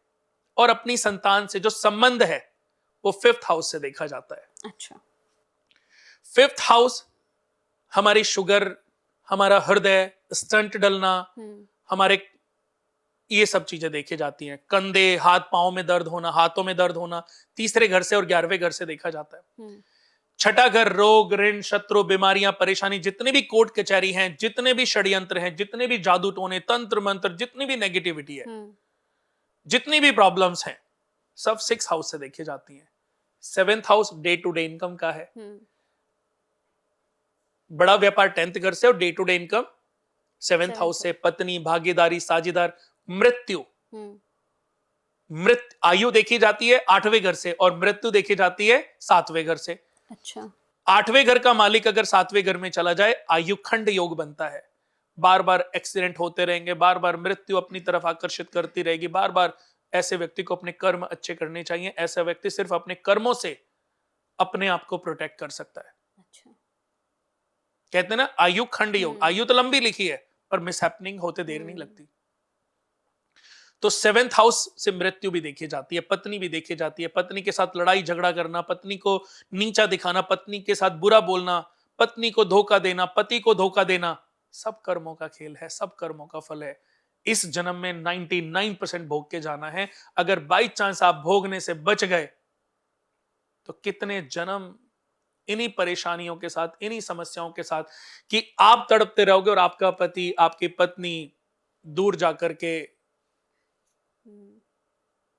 और अपनी संतान से जो संबंध है वो फिफ्थ हाउस से देखा जाता है। अच्छा। फिफ्थ हाउस हमारी शुगर, हमारा हृदय, स्टंट डलना, हमारे ये सब चीजें देखी जाती हैं। कंधे, हाथ पांव में दर्द होना, हाथों में दर्द होना तीसरे घर से और 11वें घर से देखा जाता है। छठा घर रोग, ऋण, शत्रु, बीमारियां, परेशानी, जितने भी कोर्ट कचहरी हैं, जितने भी षड्यंत्र हैं, जितने भी जादू टोने, तंत्र मंत्र, जितनी भी नेगेटिविटी है, जितनी भी प्रॉब्लम्स हैं, सब 6 हाउस से देखी जाती हैं। 7th house day to day income का है। बड़ा व्यापार 10th घर से और day to day income 7th house से। पत्नी, भागीदारी, साझेदार, मृत्यु, आयु देखी जाती है 8वें घर से और मृत्यु देखी जाती है 7वें घर से। अच्छा। 8वें घर का मालिक अगर 7वें घर में चला जाए, आयु खंड योग बनता है। बार बार एक्सीडेंट होते रहेंगे, बार बार मृत्यु अपनी तरफ आकर्षित करती रहेगी, बार बार। ऐसे व्यक्ति को अपने कर्म अच्छे करने चाहिए। ऐसा व्यक्ति सिर्फ अपने कर्मों से अपने आप को प्रोटेक्ट कर सकता है। अच्छा। कहते हैं ना आयु खंड योग, आयु तो लंबी लिखी है पर मिसहैपनिंग होते देर नहीं लगती। तो 7th हाउस से मृत्यु भी देखी जाती है, पत्नी भी देखी जाती है, पत्नी के साथ लड़ाई झगड़ा करना, पत्नी को नीचा दिखाना, पत्नी के साथ बुरा बोलना, पत्नी को धोखा देना, पति को धोखा देना, सब कर्मों का खेल है, सब कर्मों का फल है। इस जन्म में 99% भोग के जाना है। अगर बाई चांस आप भोगने से बच गए तो कितने जन्म इन्हीं परेशानियों के साथ, इन्हीं समस्याओं के साथ कि आप तड़पते रहोगे और आपका पति, आपकी पत्नी दूर जाकर के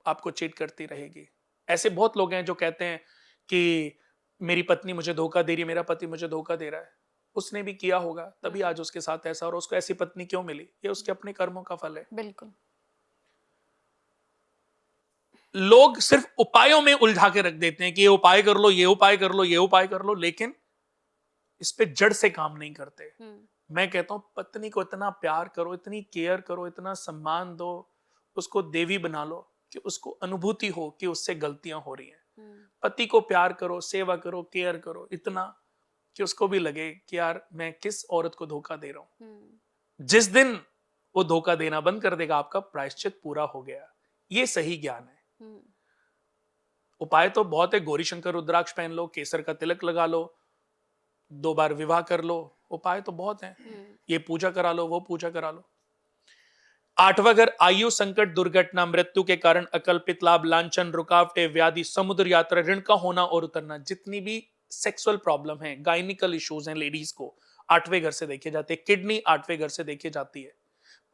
आपको चीट करती रहेगी। ऐसे बहुत लोग हैं जो कहते हैं कि मेरी पत्नी मुझे धोखा दे रही है, मेरा पति मुझे धोखा दे रहा है। उसने भी किया होगा तभी आज उसके साथ ऐसा, और उसको ऐसी पत्नी क्यों मिली? ये उसके अपने कर्मों का फल है। बिल्कुल। लोग सिर्फ उपायों में उलझा के रख देते हैं कि ये उपाय कर लो, ये उपाय कर लो, ये उपाय कर लो, लेकिन इस पे जड़ से काम नहीं करते। मैं कहता हूं पत्नी को इतना प्यार करो, इतनी केयर करो, इतना सम्मान दो, उसको देवी बना लो कि उसको अनुभूति हो कि उससे गलतियां हो रही हैं। पति को प्यार करो, सेवा करो, केयर करो, इतना कि उसको भी लगे कि यार मैं किस औरत को धोखा दे रहा हूं। जिस दिन वो धोखा देना बंद कर देगा, आपका प्रायश्चित पूरा हो गया। ये सही ज्ञान है। उपाय तो बहुत है, गौरी शंकर रुद्राक्ष पहन लो, केसर का तिलक लगा लो, 2 बार विवाह कर लो, उपाय तो बहुत हैं। ये पूजा करा लो, वो पूजा करा लो। 8वां घर आयु संकट, दुर्घटना, मृत्यु के कारण अकल्पित लाभ, लांछन, रुकावटें, व्याधि, समुद्र यात्रा, ऋण का होना और उतरना। जितनी भी सेक्सुअल प्रॉब्लम है, गायनिकल इश्यूज हैं लेडीज को, 8वें घर से देखे जाते हैं। किडनी 8वें घर से देखी जाती है।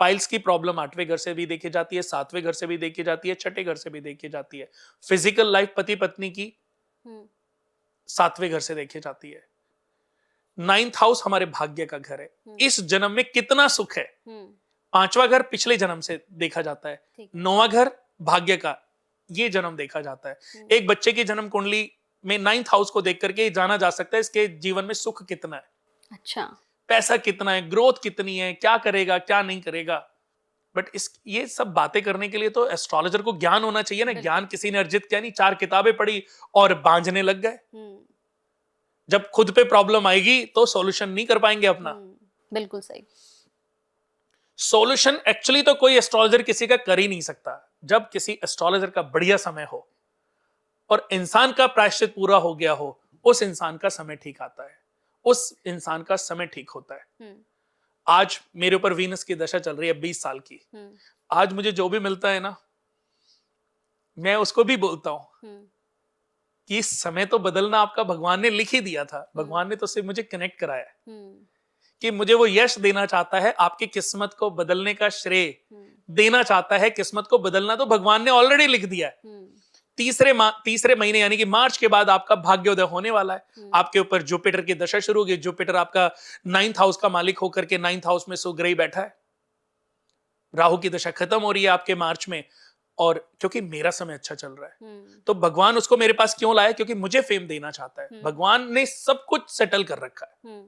पाइल्स की प्रॉब्लम 8वें घर से भी देखी जाती है, 7वें घर से भी देखी जाती है, 6ठे घर से भी देखी जाती है। फिजिकल लाइफ पति पत्नी की 7वें घर से देखी जाती है। 9th हाउस हमारे भाग्य का घर है। इस जन्म में कितना सुख है। 5वां घर पिछले जन्म से देखा जाता है। 9वां घर भाग्य का ये जन्म देखा जाता है। एक बच्चे की जन्म कुंडली में 9th हाउस को देख करके जाना जा सकता है इसके जीवन में सुख कितना है। अच्छा। पैसा कितना है, ग्रोथ कितनी है, क्या करेगा, क्या नहीं करेगा। बट ये सब बातें करने के लिए तो एस्ट्रोलॉजर को ज्ञान होना चाहिए ना। ज्ञान किसी ने अर्जित किया नहीं, 4 किताबें पढ़ी और बांझने लग गए। जब खुद पे प्रॉब्लम आएगी तो सॉल्यूशन नहीं कर पाएंगे अपना। बिल्कुल सही। सॉल्यूशन एक्चुअली तो कोई एस्ट्रोलॉजर किसी का कर ही नहीं सकता। जब किसी एस्ट्रोलॉजर का बढ़िया समय हो और इंसान का प्रायश्चित पूरा हो गया हो, उस इंसान का समय ठीक आता है, उस इंसान का समय ठीक होता है। आज मेरे ऊपर वीनस की दशा चल रही है 20 साल की। आज मुझे जो भी मिलता है ना, मैं उसको भी बोलता हूं कि समय तो बदलना आपका भगवान ने लिख ही दिया था। भगवान ने तो सिर्फ मुझे कनेक्ट कराया कि मुझे वो यश देना चाहता है। आपकी किस्मत को बदलने का श्रेय देना चाहता है। किस्मत को बदलना तो भगवान ने ऑलरेडी लिख दिया है। तीसरे महीने यानी कि मार्च के बाद आपका भाग्योदय होने वाला है। आपके ऊपर जुपिटर की दशा शुरू होगी। जुपिटर आपका 9th हाउस का मालिक होकर के 9th हाउस में सुग्रही बैठा है। राहु की दशा खत्म हो रही है आपके मार्च में, और क्योंकि मेरा समय अच्छा चल रहा है तो भगवान उसको मेरे पास क्यों लाया? क्योंकि मुझे फेम देना चाहता है। भगवान ने सब कुछ सेटल कर रखा है।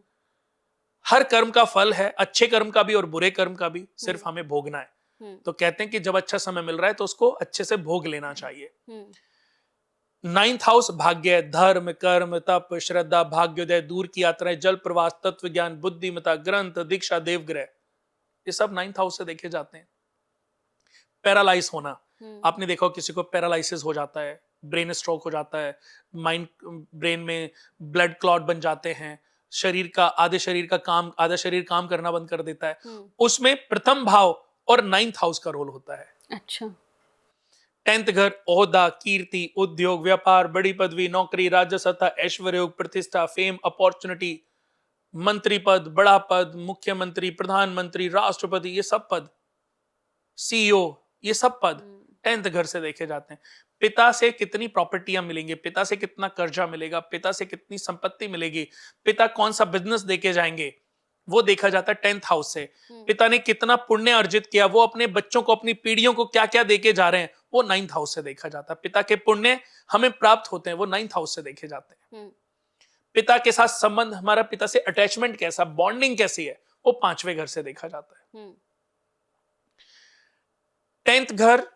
हर कर्म का फल है, अच्छे कर्म का भी और बुरे कर्म का भी, सिर्फ हमें भोगना है। तो कहते हैं कि जब अच्छा समय मिल रहा है तो उसको अच्छे से भोग लेना चाहिए। 9th हाउस भाग्य, धर्म, कर्म, तप, श्रद्धा, भाग्योदय, दूर की यात्राएं, जल प्रवास, तत्व ज्ञान, बुद्धिमता, ग्रंथ, दीक्षा, देवग्रह, ये सब 9th हाउस से देखे जाते हैं। पैरालाइज होना, आपने देखा किसी को पैरालाइसिस हो जाता है, ब्रेन स्ट्रोक हो जाता है, ब्रेन में ब्लड क्लॉट बन जाते हैं, आधे शरीर काम करना बंद कर देता है। उसमें प्रथम भाव और 9th हाउस का रोल होता है। अच्छा। 10th घर ओहदा, कीर्ति, उद्योग, व्यापार, बड़ी पदवी, नौकरी, राज्य सत्ता, ऐश्वर्य योग, प्रतिष्ठा, फेम, अपॉर्चुनिटी, मंत्री पद, बड़ा पद, मुख्यमंत्री, प्रधानमंत्री, राष्ट्रपति, ये सब पद, सीईओ, ये सब पद 10th घर से देखे जाते हैं। पिता से कितनी प्रॉपर्टियां मिलेंगी, पिता से कितना कर्जा मिलेगा, पिता से कितनी संपत्ति मिलेगी, पिता कौन सा बिजनेस देके जाएंगे, वो देखा जाता है 10th हाउस से। पिता ने कितना पुण्य अर्जित किया, वो अपने बच्चों को, अपनी पीढ़ियों को क्या क्या देके जा रहे हैं, वो 9th हाउस से देखा जाता है। पिता के पुण्य हमें प्राप्त होते हैं, वो 9th हाउस से देखे जाते हैं। पिता के साथ संबंध, हमारा पिता से अटैचमेंट कैसा, बॉन्डिंग कैसी है, वो 5वें घर से देखा जाता है। 10th घर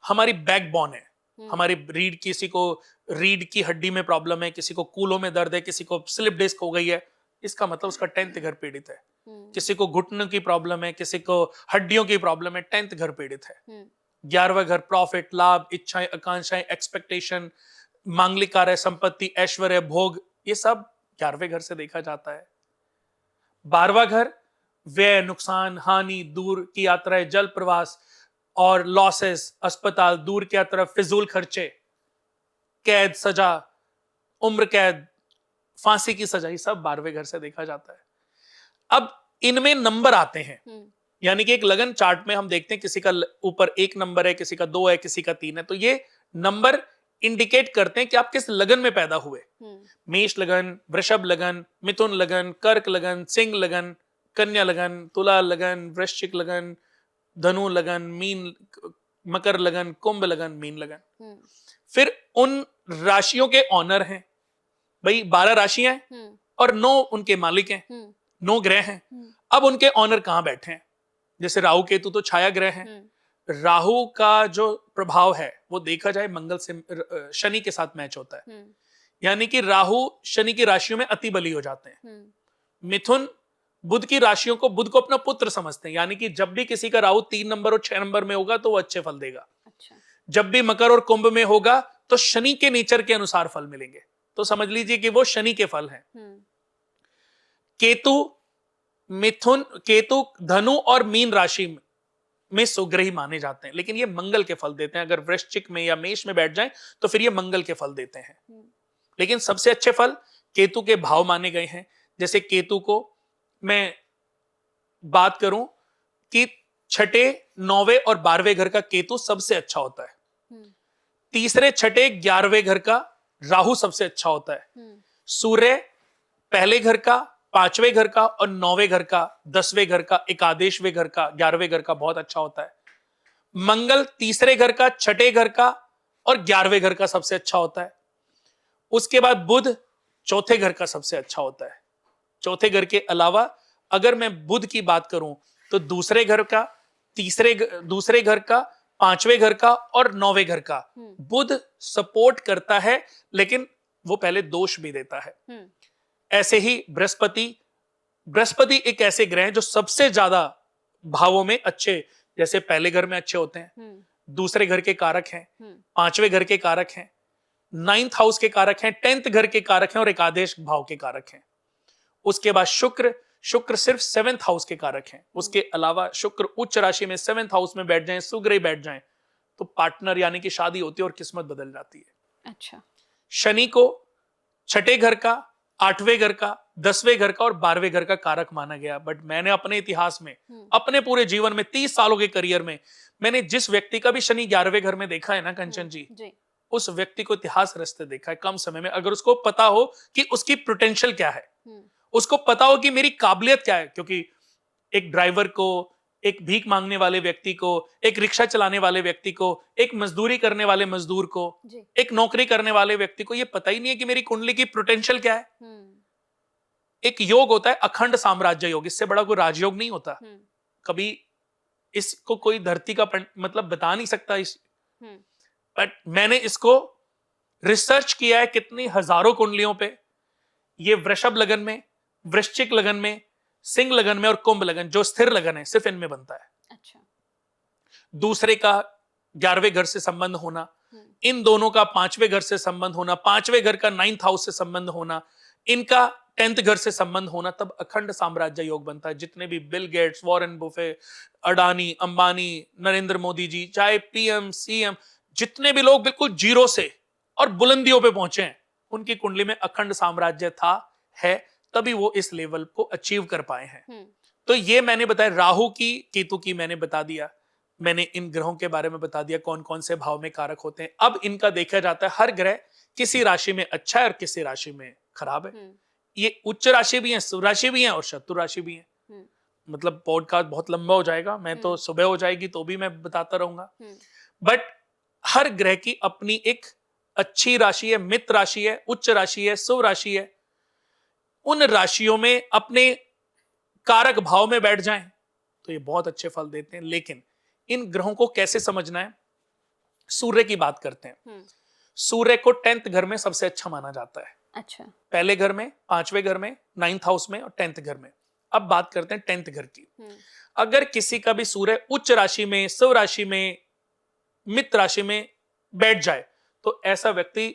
हमारी बैकबोन है। हमारी रीढ़, किसी को रीढ़ की हड्डी में प्रॉब्लम है, किसी को कूलों में दर्द है, किसी को स्लिप डिस्क हो गई है, इसका मतलब उसका 10th घर पीड़ित है। किसी को घुटनों की प्रॉब्लम है, किसी को हड्डियों की प्रॉब्लम है, 10th घर पीड़ित है। 11वां घर प्रॉफिट, लाभ, इच्छाएं, आकांक्षाएं, एक्सपेक्टेशन, मांगलिक कार्य, संपत्ति, ऐश्वर्य, भोग, ये सब 11वें घर से देखा जाता है। 12वां घर व्यय, नुकसान, हानि, दूर की यात्राएं, जल प्रवास और लॉसेस, अस्पताल, दूर की यात्रा, फिजूल खर्चे, कैद, सजा, उम्र कैद, फांसी की सजा, ये सब 12वें घर से देखा जाता है। अब इनमें नंबर आते हैं, यानी कि एक लगन चार्ट में हम देखते हैं किसी का ऊपर 1 नंबर है, किसी का 2 है, किसी का 3 है, तो ये नंबर इंडिकेट करते हैं कि आप किस लगन में पैदा हुए। मेष लगन, वृषभ लगन, मिथुन लगन, कर्क लगन, सिंह लगन, कन्या लगन, तुला लगन, वृश्चिक लगन, धनु लगन, मीन, मकर लगन, कुंभ लगन, मीन लगन। फिर उन राशियों के ऑनर हैं, भाई 12 राशियां हैं और 9 उनके मालिक हैं, 9 ग्रह हैं। अब उनके ऑनर कहां बैठे हैं? जैसे राहु केतु तो छाया ग्रह हैं। राहु का जो प्रभाव है वो देखा जाए मंगल से शनि के साथ मैच होता है, यानी कि राहु शनि की राशियों में अति बली हो जाते हैं। मिथुन बुध की राशियों को, बुध को अपना पुत्र समझते हैं, यानी कि जब भी किसी का राहु 3 नंबर और 6 नंबर में होगा तो वो अच्छे फल देगा। अच्छा। जब भी मकर और कुंभ में होगा तो शनि के नेचर के अनुसार फल मिलेंगे, तो समझ लीजिए कि वो शनि के फल हैं। केतु, मिथुन, केतु धनु और मीन राशि में सुग्रही माने जाते हैं, लेकिन ये मंगल के फल देते हैं। अगर वृश्चिक में या मेष में बैठ जाएं तो फिर ये मंगल के फल देते हैं। लेकिन सबसे अच्छे फल केतु के भाव माने गए हैं। जैसे केतु को मैं बात करूं कि 6, 9वें और 12वें घर का केतु सबसे अच्छा होता है। 3, 6, 11वें घर का राहु सबसे अच्छा होता है। सूर्य पहले घर का, 5वें घर का और 9वें घर का, 10वें घर का, एकादशवें घर का, 11वें घर का बहुत अच्छा होता है। मंगल 3रे घर का, 6ठे घर का और 11वें घर का सबसे अच्छा होता है। उसके बाद बुध 4थे घर का सबसे अच्छा होता है। 4थे घर के अलावा अगर मैं बुध की बात करूं तो दूसरे घर का, दूसरे घर का, 5वें घर का और 9वें घर का बुध सपोर्ट करता है, लेकिन वो पहले दोष भी देता है। ऐसे ही बृहस्पति एक ऐसे ग्रह हैं जो सबसे ज्यादा भावों में अच्छे, जैसे पहले घर में अच्छे होते हैं, दूसरे घर के कारक हैं, 5वें घर के कारक हैं, 9th हाउस के कारक हैं, 10th घर के कारक हैं और एकादश भाव के कारक हैं। उसके बाद शुक्र सिर्फ 7th हाउस के कारक हैं। उसके अलावा शुक्र उच्च राशि में 7th हाउस में बैठ जाएं, सुग्रह बैठ जाएं, तो पार्टनर यानी कि शादी होती है और किस्मत बदल जाती है। अच्छा। शनि को 6ठे घर का, 8वें घर का, 10वें घर का और 12वें घर का कारक माना गया। बट मैंने अपने इतिहास में, अपने पूरे जीवन में 30 सालों के करियर में मैंने जिस व्यक्ति का भी शनि 11वें घर में देखा है ना कंचन जी, उस व्यक्ति को इतिहास रस्ते देखा है कम समय में। अगर उसको पता हो कि उसकी पोटेंशियल क्या है, उसको पता हो कि मेरी काबिलियत क्या है, क्योंकि एक ड्राइवर को, एक भीख मांगने वाले व्यक्ति को, एक रिक्शा चलाने वाले व्यक्ति को, एक मजदूरी करने वाले मजदूर को, एक नौकरी करने वाले व्यक्ति को ये पता ही नहीं है कि मेरी कुंडली की पोटेंशियल क्या है। एक योग होता है अखंड साम्राज्य योग, इससे बड़ा कोई राजयोग नहीं होता। कभी इसको कोई धरती का मतलब बता नहीं सकता इस, बट मैंने इसको रिसर्च किया है कितनी हजारों कुंडलियों पे। ये वृषभ लगन में, वृश्चिक लगन में, सिंह लगन में और कुंभ लगन जो स्थिर लगन है सिर्फ इनमें बनता है। अच्छा। दूसरे का 11वें घर से संबंध होना, इन दोनों का 5वें घर से संबंध होना, 5वें घर का 9th हाउस से संबंध होना, इनका 10th घर से संबंध होना, तब अखंड साम्राज्य योग बनता है। जितने भी Bill Gates, Warren Buffett, Adani, Ambani, Narendra Modi ji, चाहे पीएम, सीएम, जितने भी लोग बिल्कुल जीरो से और बुलंदियों पे पहुंचे हैं, उनकी कुंडली में अखंड साम्राज्य था, है, तभी वो इस लेवल को अचीव कर पाए हैं। तो ये मैंने बताया, राहु की, केतु की मैंने बता दिया, मैंने इन ग्रहों के बारे में बता दिया कौन कौन से भाव में कारक होते हैं। अब इनका देखा जाता है हर ग्रह किसी राशि में अच्छा है और किसी राशि में खराब है। ये उच्च राशि भी है, सुराशि भी है और शत्रु राशि भी है। मतलब पॉडकास्ट बहुत लंबा हो जाएगा, मैं तो सुबह हो जाएगी तो भी मैं बताता रहूंगा, बट हर ग्रह की अपनी एक अच्छी राशि है, मित्र राशि है, उच्च राशि है, शुभ राशि है। उन राशियों में अपने कारक भाव में बैठ जाएं तो ये बहुत अच्छे फल देते हैं। लेकिन इन ग्रहों को कैसे समझना है, सूर्य की बात करते हैं। हम्म, सूर्य को 10th घर में सबसे अच्छा माना जाता है। अच्छा। पहले घर में, 5वें घर में, 9th हाउस में और 10th घर में। अब बात करते हैं 10th घर की। अगर किसी का भी सूर्य उच्च राशि में, स्व राशि में, मित्र राशि में बैठ जाए तो ऐसा व्यक्ति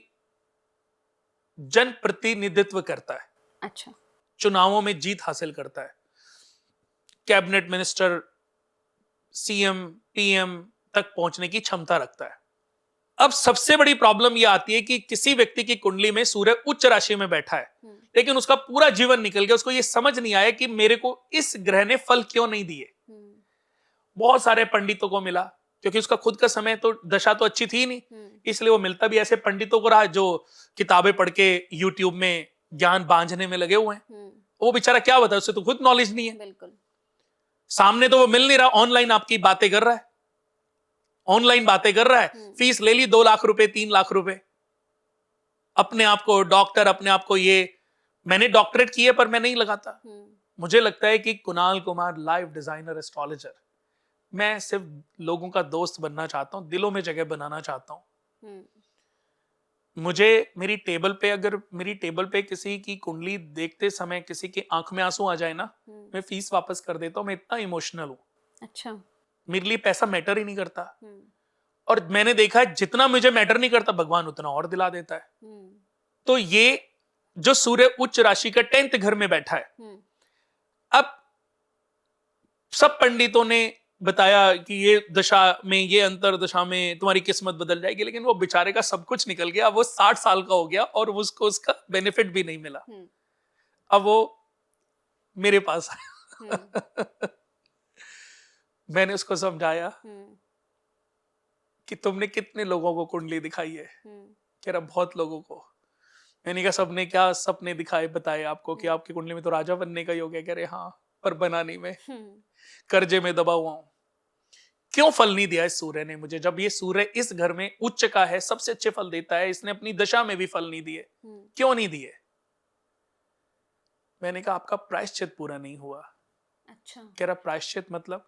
जनप्रतिनिधित्व करता है, अच्छा। चुनावों में जीत हासिल करता है, कैबिनेट मिनिस्टर, सीएम, पीएम तक पहुंचने की क्षमता रखता है। अब सबसे बड़ी प्रॉब्लम यह आती है कि किसी व्यक्ति की कुंडली में सूर्य उच्च राशि में बैठा है, लेकिन उसका पूरा जीवन निकल गया, उसको यह समझ नहीं आया कि मेरे को इस ग्रह ने फल क्यों नहीं दिए। बहुत सारे पंडितों को मिला, क्योंकि उसका खुद का समय तो दशा तो अच्छी थी नहीं, इसलिए वो मिलता भी ऐसे पंडितों को रहा जो किताबें पढ़ के यूट्यूब में ज्ञान बांझने में लगे हुए हैं। वो बेचारा क्या बताए, उससे तो खुद नॉलेज नहीं है। बिल्कुल। सामने तो वो मिल नहीं रहा, ऑनलाइन आपकी बातें कर रहा है, ऑनलाइन बातें कर रहा है। फीस ले ली 2 लाख रुपए, 3 लाख रुपए, अपने आप को डॉक्टर, अपने आप को ये, मैंने डॉक्टरेट की है पर मैं नहीं लगाता। मुझे लगता है कि Kunal Kumar live designer astrologer, मैं सिर्फ लोगों का दोस्त बनना चाहता हूं, दिलों में जगह बनाना चाहता हूं। मुझे मेरी टेबल पे, अगर मेरी टेबल पे किसी की कुंडली देखते समय किसी की आंख में आंसू आ जाए ना, मैं फीस वापस कर देता हूं। मैं इतना इमोशनल हूं। अच्छा। मेरे लिए पैसा मैटर ही नहीं करता। और मैंने देखा है जितना मुझे मैटर नहीं करता, भगवान उतना और दिला देता है। तो ये जो सूर्य उच्च राशि का 10th घर में बैठा है, अब सब पंडितों ने बताया कि ये दशा में, ये अंतर दशा में तुम्हारी किस्मत बदल जाएगी, लेकिन वो बेचारे का सब कुछ निकल गया। वो 60 साल का हो गया और उसको उसका बेनिफिट भी नहीं मिला। अब वो मेरे पास आया। मैंने उसको समझाया कि तुमने कितने लोगों को कुंडली दिखाई है। कह रहा बहुत लोगों को। मैंने कहा सबने क्या सपने दिखाए, बताए आपको कि आपकी कुंडली में तो राजा बनने का ही हो गया। कह रहे हाँ, पर बना नहीं मैं, कर्जे में दबा हुआ हूं। क्यों फल नहीं दिया इस सूर्य ने मुझे, जब ये सूर्य इस घर में उच्च का है, सबसे अच्छे फल देता है, इसने अपनी दशा में भी फल नहीं दिए, क्यों नहीं दिए? मैंने कहा आपका प्रायश्चित पूरा नहीं हुआ। अच्छा। कह रहा प्रायश्चित मतलब?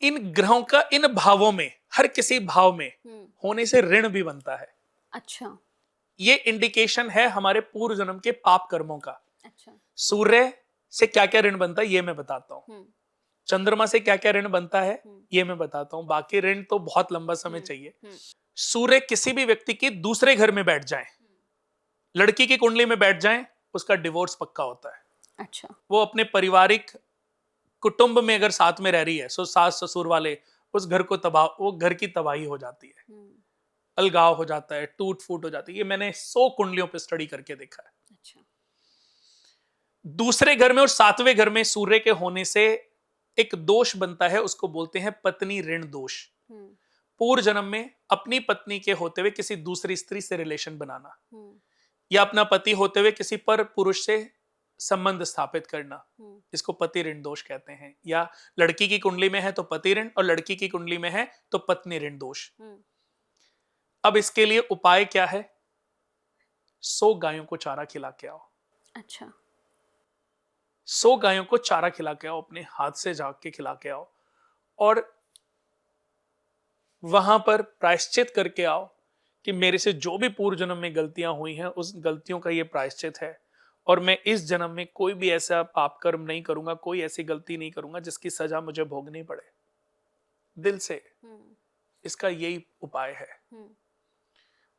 इन ग्रहों का इन भावों में, हर किसी भाव में होने से ऋण भी बनता है। अच्छा। ये इंडिकेशन है हमारे पूर्व जन्म के पाप कर्मों का। अच्छा। सूर्य से क्या क्या ऋण बनता है ये मैं बताता हूं। चंद्रमा से क्या क्या ऋण बनता है ये मैं बताता हूं। बाकी ऋण तो बहुत लंबा समय चाहिए। सूर्य किसी भी व्यक्ति के दूसरे घर में बैठ जाए, लड़की की कुंडली में बैठ जाए, उसका डिवोर्स पक्का होता है। अच्छा। वो अपने पारिवारिक कुटुंब में अगर साथ में रह रही है, सो सास ससुर वाले, उस घर को तबाह, वो घर की तबाही हो जाती है, अलगाव हो जाता है, टूट फूट हो जाती है। ये मैंने 100 कुंडलियों पे स्टडी करके देखा है। अच्छा। दूसरे घर में और 7वें घर में सूर्य के होने से एक दोष बनता है, उसको बोलते हैं पत्नी ऋण दोष। पूर्व जन्म में अपनी पत्नी के होते हुए किसी दूसरी स्त्री से रिलेशन बनाना, या अपना पति होते हुए किसी पर पुरुष से संबंध स्थापित करना, इसको पति ऋण दोष कहते हैं। या लड़की की कुंडली में है तो पति ऋण, और लड़की की कुंडली में है तो पत्नी ऋण दोष। अब इसके लिए उपाय क्या है? 100 गायों को चारा खिला के आओ। अच्छा। 100 गायों को चारा खिला के आओ, अपने हाथ से जाके खिला के आओ, और वहां पर प्रायश्चित करके आओ कि मेरे से जो भी पूर्व जन्म में गलतियां हुई हैं, उस गलतियों का ये प्रायश्चित है, और मैं इस जन्म में कोई भी ऐसा पाप कर्म नहीं करूंगा, कोई ऐसी गलती नहीं करूंगा जिसकी सजा मुझे भोगनी पड़े। दिल से इसका यही उपाय है।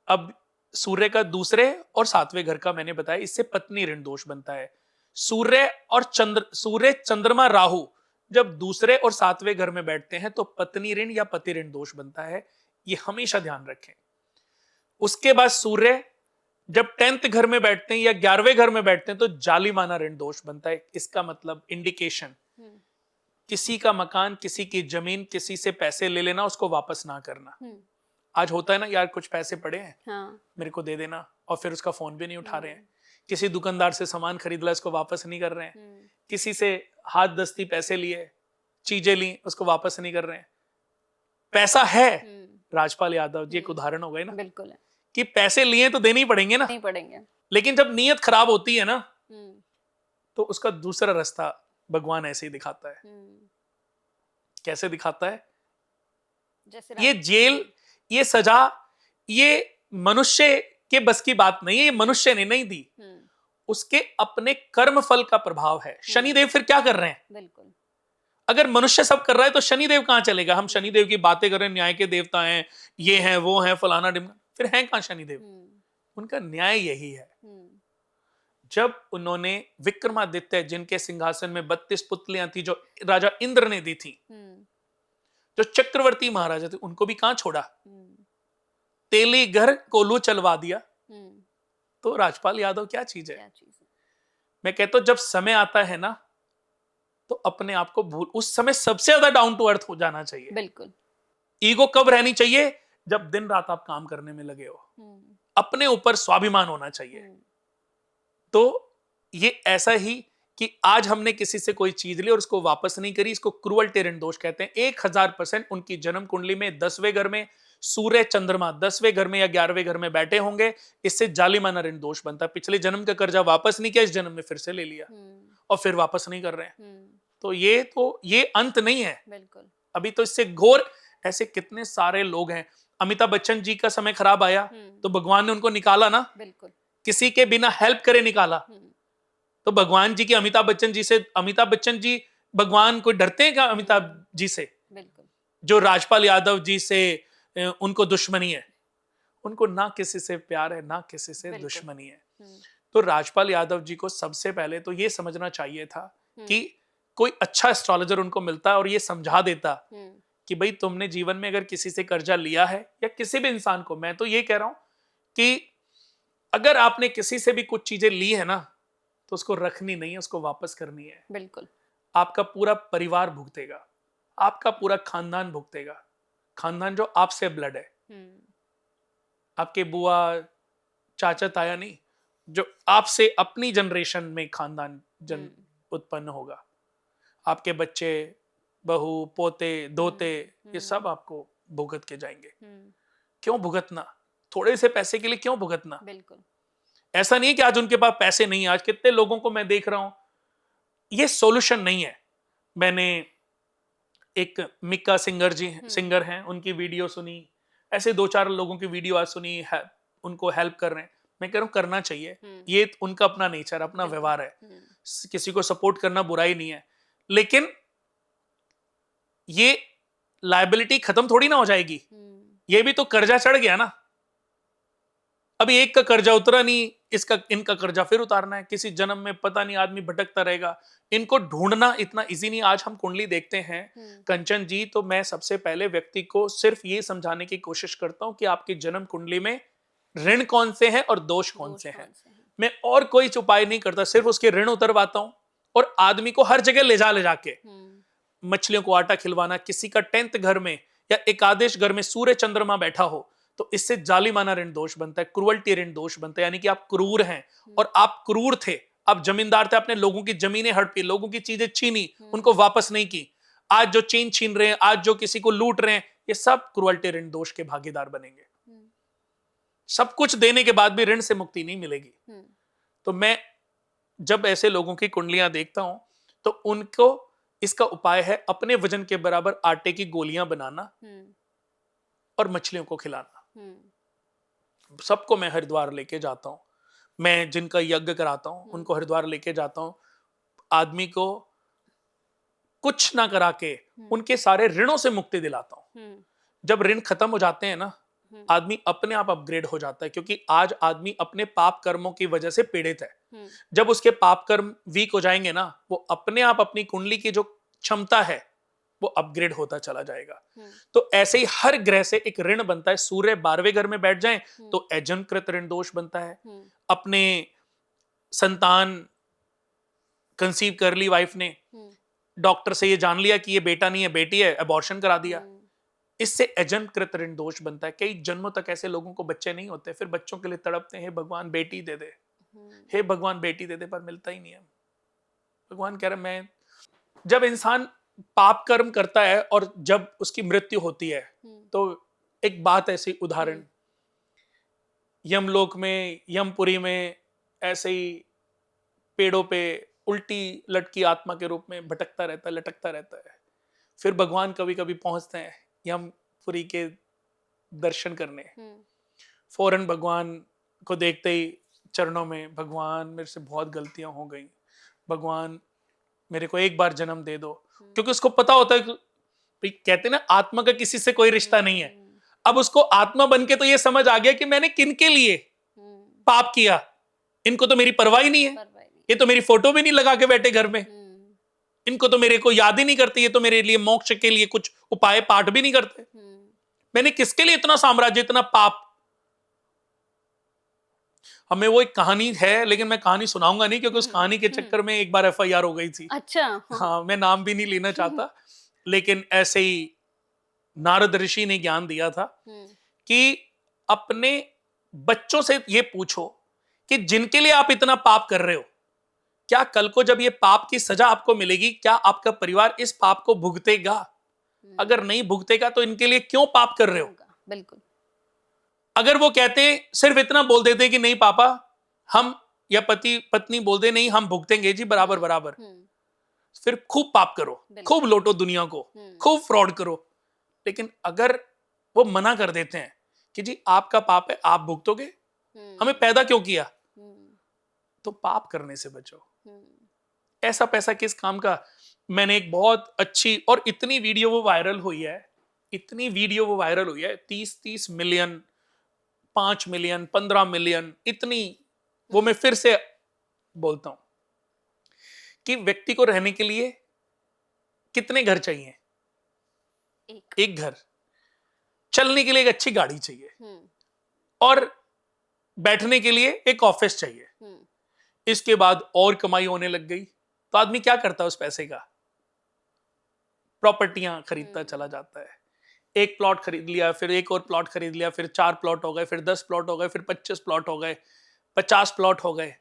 अब सूर्य का दूसरे और 7वें घर का मैंने बताया, इससे पत्नी ऋण दोष बनता है। सूर्य और सूर्य चंद्रमा राहु जब दूसरे और 7वें घर में बैठते हैं तो पत्नी ऋण या पति ऋण दोष बनता है। ये हमेशा ध्यान रखें। उसके बाद सूर्य जब 10th घर में बैठते हैं या 11वें घर में बैठते हैं तो जालिमाना ऋण दोष बनता है। इसका मतलब इंडिकेशन, किसी का मकान, किसी की जमीन, किसी से पैसे ले लेना, उसको वापस ना करना। आज होता है ना यार, कुछ पैसे पड़े हैं, हाँ, मेरे को दे देना, और फिर उसका फोन भी नहीं उठा रहे हैं। किसी दुकानदार से सामान खरीद ला, इसको वापस नहीं कर रहे हैं। किसी से हाथ दस्ती पैसे लिए, चीजें ली, उसको वापस नहीं कर रहे हैं। पैसा है, राजपाल यादव जी एक उदाहरण हो गए ना, बिल्कुल है, कि पैसे लिए तो देने ही पड़ेंगे ना, नहीं पड़ेंगे। लेकिन जब नीयत खराब होती है ना, तो उसका दूसरा रास्ता भगवान ऐसे ही दिखाता है। कैसे दिखाता है? जैसे ये जेल, ये सजा, ये मनुष्य के बस की बात नहीं है, ये मनुष्य ने नहीं दी, उसके अपने कर्म फल का प्रभाव है। शनिदेव फिर क्या कर रहे हैं? बिल्कुल। अगर मनुष्य सब कर रहा है तो शनिदेव कहां चलेगा? हम शनिदेव की बातें कर रहे हैं, न्याय के देवता हैं, ये हैं, वो हैं, फलाना डिमका, फिर हैं कहां शनिदेव? उनका न्याय यही है। जब उन्होंने विक्रमादित्य, जिनके सिंहासन में 32 पुतलियां थी, जो राजा इंद्र ने दी थी, जो चक्रवर्ती महाराजा थे, उनको भी कहां छोड़ा? तेली घर कोलू चलवा दिया। तो राजपाल यादव क्या चीज है? मैं कहता हूं जब समय आता है ना, तो अपने आप को भूल, उस समय सबसे ज्यादा डाउन टू अर्थ हो जाना चाहिए। बिल्कुल। ईगो कब रहनी चाहिए? जब दिन रात आप काम करने में लगे हो, अपने ऊपर स्वाभिमान होना चाहिए। तो ये ऐसा ही कि आज हमने किसी से कोई चीज ली और उसको वापस नहीं करी, इसको क्रूअल्टी ऋण दोष कहते हैं। 1000% उनकी जन्म कुंडली में 10वें घर में सूर्य चंद्रमा 10वें घर में या 11वें घर में बैठे होंगे, इससे जालिमाना ऋण दोष बनता है। पिछले जन्म का कर्जा वापस नहीं किया, इस जन्म में फिर से ले लिया और फिर वापस नहीं कर रहे हैं। तो ये अंत नहीं है। बिल्कुल। अभी तो इससे घोर ऐसे कितने सारे लोग हैं। अमिताभ बच्चन जी का समय खराब आया तो भगवान ने उनको निकाला ना, बिल्कुल। किसी के बिना हेल्प करे निकाला। तो भगवान जी की अमिताभ बच्चन जी से, अमिताभ बच्चन जी भगवान को डरते हैं क्या अमिताभ जी से? बिल्कुल। जो राजपाल यादव जी से उनको दुश्मनी है, उनको ना किसी से प्यार है ना किसी से दुश्मनी है। तो राजपाल यादव जी को सबसे पहले तो ये समझना चाहिए था कि कोई अच्छा एस्ट्रोलॉजर उनको मिलता और ये समझा देता कि भाई तुमने जीवन में अगर किसी से कर्जा लिया है, या किसी भी इंसान को, मैं तो ये कह रहा हूं कि अगर आपने किसी से भी कुछ चीजें ली है ना, तो उसको रखनी नहीं है, उसको वापस करनी है। बिल्कुल। आपका पूरा परिवार भुगतेगा, आपका पूरा खानदान भुगतेगा। खानदान जो आपसे ब्लड है, आपके बुआ चाचा ताया नहीं, जो आपसे अपनी जनरेशन में खानदान उत्पन्न होगा। आपके बच्चे, बहू, पोते, दोते, ये सब आपको भुगत के जाएंगे। क्यों भुगतना? थोड़े से पैसे के लिए क्यों भुगतना? बिल्कुल। ऐसा नहीं है कि आज उनके पास पैसे नहीं है। आज कितने लोगों को मैं देख रहा हूं, ये सॉल्यूशन नहीं है। मैंने एक मिक्का सिंगर हैं, उनकी वीडियो सुनी, ऐसे 2-4 लोगों की वीडियो आज सुनी है, उनको हेल्प कर रहे हैं। मैं कह रहा हूं करना चाहिए, ये उनका अपना नेचर, अपना व्यवहार है, किसी को सपोर्ट करना बुराई नहीं है। लेकिन ये लायबिलिटी खत्म थोड़ी ना हो जाएगी, ये भी तो कर्जा चढ़ गया ना। अभी एक का कर्जा उतरा नहीं, इनका कर्जा फिर उतारना है। किसी जन्म में पता नहीं आदमी भटकता रहेगा। इनको ढूंढना इतना इजी नहीं। आज हम कुंडली देखते हैं कंचन जी, तो मैं सबसे पहले व्यक्ति को सिर्फ ये समझाने की कोशिश करता हूं कि आपकी जन्म कुंडली में ऋण कौन से हैं और दोष कौन से हैं। मैं और कोई उपाय नहीं करता, सिर्फ उसके ऋण उतरवाता हूं। और आदमी को हर जगह ले जाके मछलियों को आटा खिलवाना, किसी का 10th घर में या एकादश घर में सूर्य चंद्रमा बैठा हो, तो इससे जालिमाना ऋण दोष बनता है, क्रूअल्टी ऋण दोष बनता है। यानी कि आप क्रूर हैं, और आप क्रूर थे, आप जमींदार थे, आपने लोगों की जमीनें हड़पी, लोगों की चीजें छीनी, उनको वापस नहीं की। आज जो चेन छीन रहे हैं, आज जो किसी को लूट रहे हैं, ये सब क्रूअल्टी ऋण दोष के भागीदार बनेंगे। सब कुछ देने के बाद भी ऋण से मुक्ति नहीं मिलेगी। तो मैं जब ऐसे लोगों की कुंडलियां देखता हूं, तो उनको इसका उपाय है अपने वजन के बराबर आटे की गोलियां बनाना और मछलियों को खिलाना। सबको मैं हरिद्वार लेके जाता हूं, मैं जिनका यज्ञ कराता हूं उनको हरिद्वार लेके जाता हूं। आदमी को कुछ ना करा के उनके सारे ऋणों से मुक्ति दिलाता हूं। जब ऋण खत्म हो जाते हैं ना, आदमी अपने आप अपग्रेड हो जाता है, क्योंकि आज आदमी अपने पाप कर्मों की वजह से पीड़ित है। जब उसके पाप कर्म वीक हो जाएंगे ना, वो अपने आप अपनी कुंडली की जो क्षमता है वो अपग्रेड होता चला जाएगा। तो ऐसे ही हर ग्रह से एक ऋण बनता है। सूर्य 12वें घर में बैठ जाए तो अजन्मकृत ऋण दोष बनता है। अपने संतान कंसीव कर ली वाइफ ने, डॉक्टर से ये जान लिया कि ये बेटा नहीं है बेटी है, अबॉर्शन करा दिया, इससे अजन्मकृत ऋण दोष बनता है। कई जन्मों तक ऐसे लोगों को बच्चे नहीं होते, फिर बच्चों के लिए तड़पते हैं, भगवान बेटी दे दे, हे भगवान बेटी दे दे, पर मिलता ही नहीं है। भगवान कह रहे मैं, जब इंसान पाप कर्म करता है और जब उसकी मृत्यु होती है, तो एक बात ऐसी उदाहरण, यमलोक में, यमपुरी में ऐसे ही पेड़ों पे उल्टी लटकी आत्मा के रूप में भटकता रहता है, लटकता रहता है। फिर भगवान कभी कभी पहुंचते हैं, यम जगन्नाथपुरी के दर्शन करने, फौरन भगवान को देखते ही चरणों में, भगवान मेरे से बहुत गलतियां हो गई, भगवान मेरे को एक बार जन्म दे दो। क्योंकि उसको पता होता है कि कहते ना आत्मा का किसी से कोई रिश्ता नहीं है। अब उसको आत्मा बन के तो ये समझ आ गया कि मैंने किनके लिए पाप किया, इनको तो मेरी परवाह ही नहीं है, ये तो मेरी फोटो भी नहीं लगा के बैठे घर में, इनको तो मेरे को याद ही नहीं करते, ये तो मेरे लिए मोक्ष के लिए कुछ उपाय पाठ भी नहीं करते, मैंने किसके लिए इतना साम्राज्य, इतना पाप। हमें वो एक कहानी है, लेकिन मैं कहानी सुनाऊंगा नहीं क्योंकि उस कहानी के चक्कर में एक बार FIR हो गई थी। अच्छा। हाँ, मैं नाम भी नहीं लेना चाहता, लेकिन ऐसे ही नारद ऋषि ने ज्ञान दिया था कि अपने बच्चों से ये पूछो कि जिनके लिए आप इतना पाप कर रहे हो, क्या कल को जब ये पाप की सजा आपको मिलेगी, क्या आपका परिवार इस पाप को भुगतेगा? अगर नहीं भुगतेगा तो इनके लिए क्यों पाप कर रहे हो? बिल्कुल। अगर वो कहते सिर्फ इतना बोल देते कि नहीं पापा हम, या पति पत्नी बोल दे नहीं हम भुगतेंगे जी बराबर बराबर, फिर खूब पाप करो, खूब लौटो दुनिया को, खूब फ्रॉड करो। लेकिन अगर वो मना कर देते हैं कि जी आपका पाप है, आप भुगतोगे, हमें पैदा क्यों किया, तो पाप करने से बचो। ऐसा पैसा किस काम का। मैंने एक बहुत अच्छी, और इतनी वीडियो वो वायरल हुई है, इतनी वीडियो वो वायरल हुई है, 30 मिलियन, 5 मिलियन, 15 मिलियन, इतनी। वो मैं फिर से बोलता हूं कि व्यक्ति को रहने के लिए कितने घर चाहिए? एक घर। चलने के लिए एक अच्छी गाड़ी चाहिए, और बैठने के लिए एक ऑफिस चाहिए। इसके बाद और कमाई होने लग गई तो आदमी क्या करता है उस पैसे का? प्रॉपर्टियां खरीदता चला जाता है। एक प्लॉट खरीद लिया, फिर एक और प्लॉट खरीद लिया, फिर 4 प्लॉट हो गए, फिर 10 प्लॉट हो गए, फिर 25 प्लॉट हो गए, 50 प्लॉट हो गए।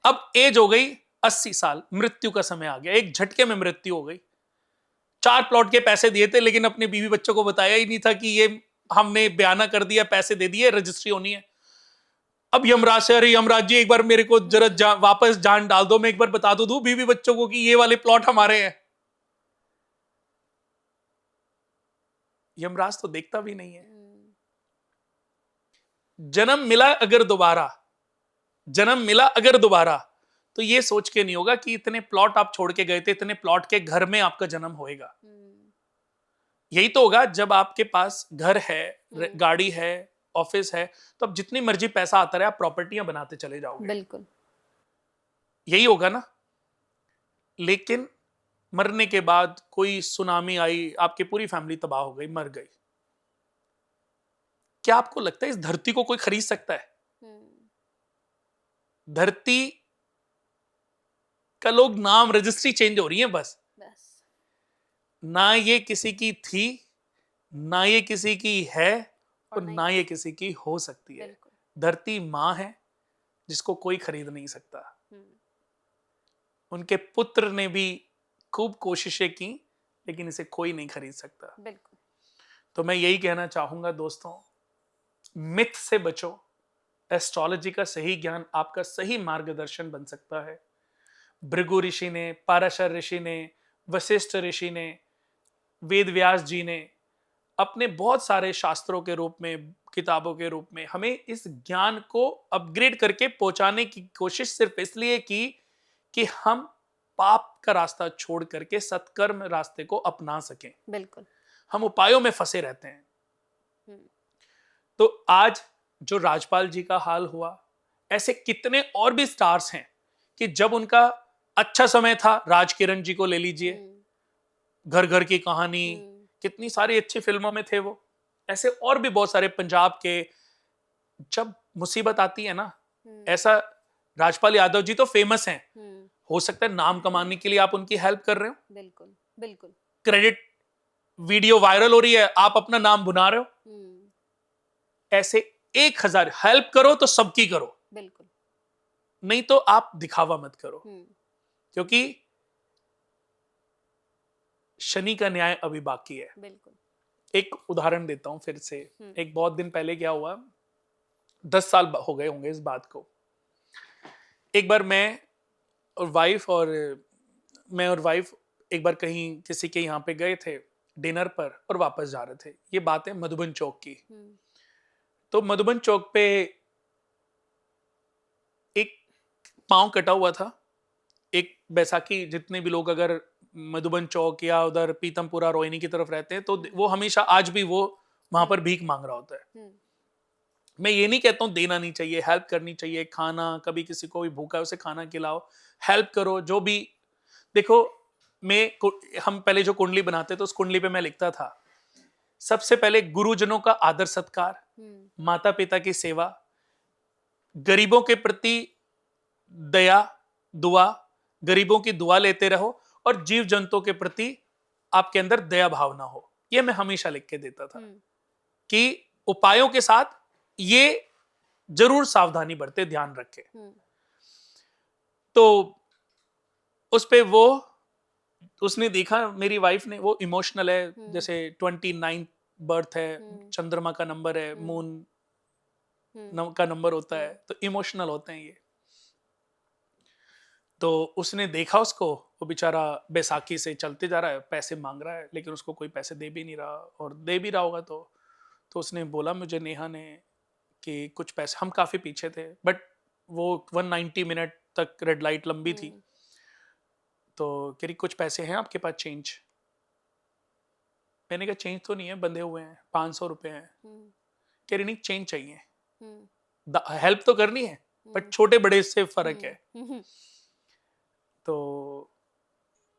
अब एज हो गई 80 साल, मृत्यु का समय आ गया, एक झटके में मृत्यु हो गई। 4 प्लॉट के पैसे दिए थे, लेकिन अपने बीवी बच्चों को बताया ही नहीं था कि ये हमने बयाना कर दिया, पैसे दे दिए, रजिस्ट्री होनी है। अब यमराज से, अरे यमराज जी एक बार मेरे को जरा वापस जान डाल दो, मैं एक बार बता दूं बीवी बच्चों को कि ये वाले प्लॉट हमारे हैं। यमराज तो देखता भी नहीं है। जन्म मिला अगर दोबारा, जन्म मिला अगर दोबारा, तो ये सोच के नहीं होगा कि इतने प्लॉट आप छोड़ के गए थे, इतने प्लॉट के घर में आपका जन्म होएगा। यही तो होगा जब आपके पास घर है, गाड़ी है, ऑफिस है, तो अब जितनी मर्जी पैसा आता रहे आप प्रॉपर्टियां बनाते चले जाओगे। बिल्कुल यही होगा ना। लेकिन मरने के बाद कोई सुनामी आई, आपकी पूरी फैमिली तबाह हो गई, मर गई, क्या आपको लगता है इस धरती को कोई खरीद सकता है? धरती का लोग नाम, रजिस्ट्री चेंज हो रही है बस। ना ये किसी की थी, ना ये किसी की है, और ना ये किसी की हो सकती है। धरती मां है जिसको कोई खरीद नहीं सकता। उनके पुत्र ने भी खूब कोशिशें की, लेकिन इसे कोई नहीं खरीद सकता। बिल्कुल। तो मैं यही कहना चाहूंगा दोस्तों, मिथ से बचो। एस्ट्रोलॉजी का सही ज्ञान आपका सही मार्गदर्शन बन सकता है। भृगु ऋषि ने, पाराशर ऋषि ने, वशिष्ठ ऋषि ने, वेद व्यास जी ने अपने बहुत सारे शास्त्रों के रूप में, किताबों के रूप में हमें इस ज्ञान को अपग्रेड करके पहुंचाने की कोशिश सिर्फ इसलिए की कि हम पाप का रास्ता छोड़ करके सत्कर्म रास्ते को अपना सकें। बिल्कुल। हम उपायों में फंसे रहते हैं। तो आज जो राजपाल जी का हाल हुआ, ऐसे कितने और भी स्टार्स हैं कि जब उनका अच्छा समय था, राजकिरण जी को ले लीजिए, घर घर की कहानी, कितनी सारी अच्छी फिल्मों में थे वो। ऐसे और भी बहुत सारे पंजाब के, जब मुसीबत आती है ना, ऐसा राजपाल यादव जी तो फेमस हैं, हो सकता है नाम कमाने के लिए आप उनकी हेल्प कर रहे हो। बिल्कुल बिल्कुल। क्रेडिट वीडियो वायरल हो रही है, आप अपना नाम बुना रहे हो। ऐसे 1000 हेल्प करो तो सबकी करो। बिल्कुल। नहीं तो आप दिखावा मत करो, क्योंकि शनि का न्याय अभी बाकी है। बिल्कुल। एक उदाहरण देता हूं फिर से। एक बहुत दिन पहले क्या हुआ, 10 साल हो गए होंगे इस बात को। एक बार मैं और वाइफ एक बार कहीं किसी के यहाँ पे गए थे, डिनर पर और वापस जा रहे थे। ये बात है मधुबन चौक की। हम्म, तो मधुबन चौक पे एक पांव कटा हुआ था। एक बैसाखी जितने भी लोग अगर मधुबन चौक या उधर पीतमपुरा रोहिणी की तरफ रहते हैं तो वो हमेशा आज भी वो वहां पर भीख मांग रहा होता है। हम्म, मैं ये नहीं कहता हूँ देना नहीं चाहिए, हेल्प करनी चाहिए, खाना, कभी किसी को भी भूखा है उसे खाना खिलाओ, हेल्प करो जो भी। देखो हम पहले जो कुंडली बनाते थे उस कुंडली पे मैं लिखता था सबसे पहले गुरुजनों का आदर सत्कार, माता पिता की सेवा, गरीबों के प्रति दया, दुआ, गरीबों की दुआ लेते रहो और जीव जंतुओं के प्रति आपके अंदर दया भावना हो। यह मैं हमेशा लिख के देता था कि उपायों के साथ ये जरूर सावधानी बरते, ध्यान रखे। तो उस पे वो उसने देखा, मेरी वाइफ ने, वो इमोशनल है, जैसे 29 बर्थ है, चंद्रमा का नंबर है, मून का नंबर होता है, तो इमोशनल होते हैं ये। तो उसने देखा उसको, वो बेचारा बैसाखी से चलते जा रहा है, पैसे मांग रहा है लेकिन उसको कोई पैसे दे भी नहीं रहा, और दे भी रहा होगा तो उसने बोला मुझे, नेहा ने, कि कुछ पैसे, हम काफी पीछे थे बट वो 190 मिनट तक रेड लाइट लंबी थी, तो कह रही कुछ पैसे हैं आपके पास चेंज? मैंने कहा चेंज तो नहीं है, बंधे हुए हैं, 500 रुपए हैं। कह रही नहीं चेंज चाहिए, हेल्प तो करनी है बट छोटे बड़े से फर्क है। तो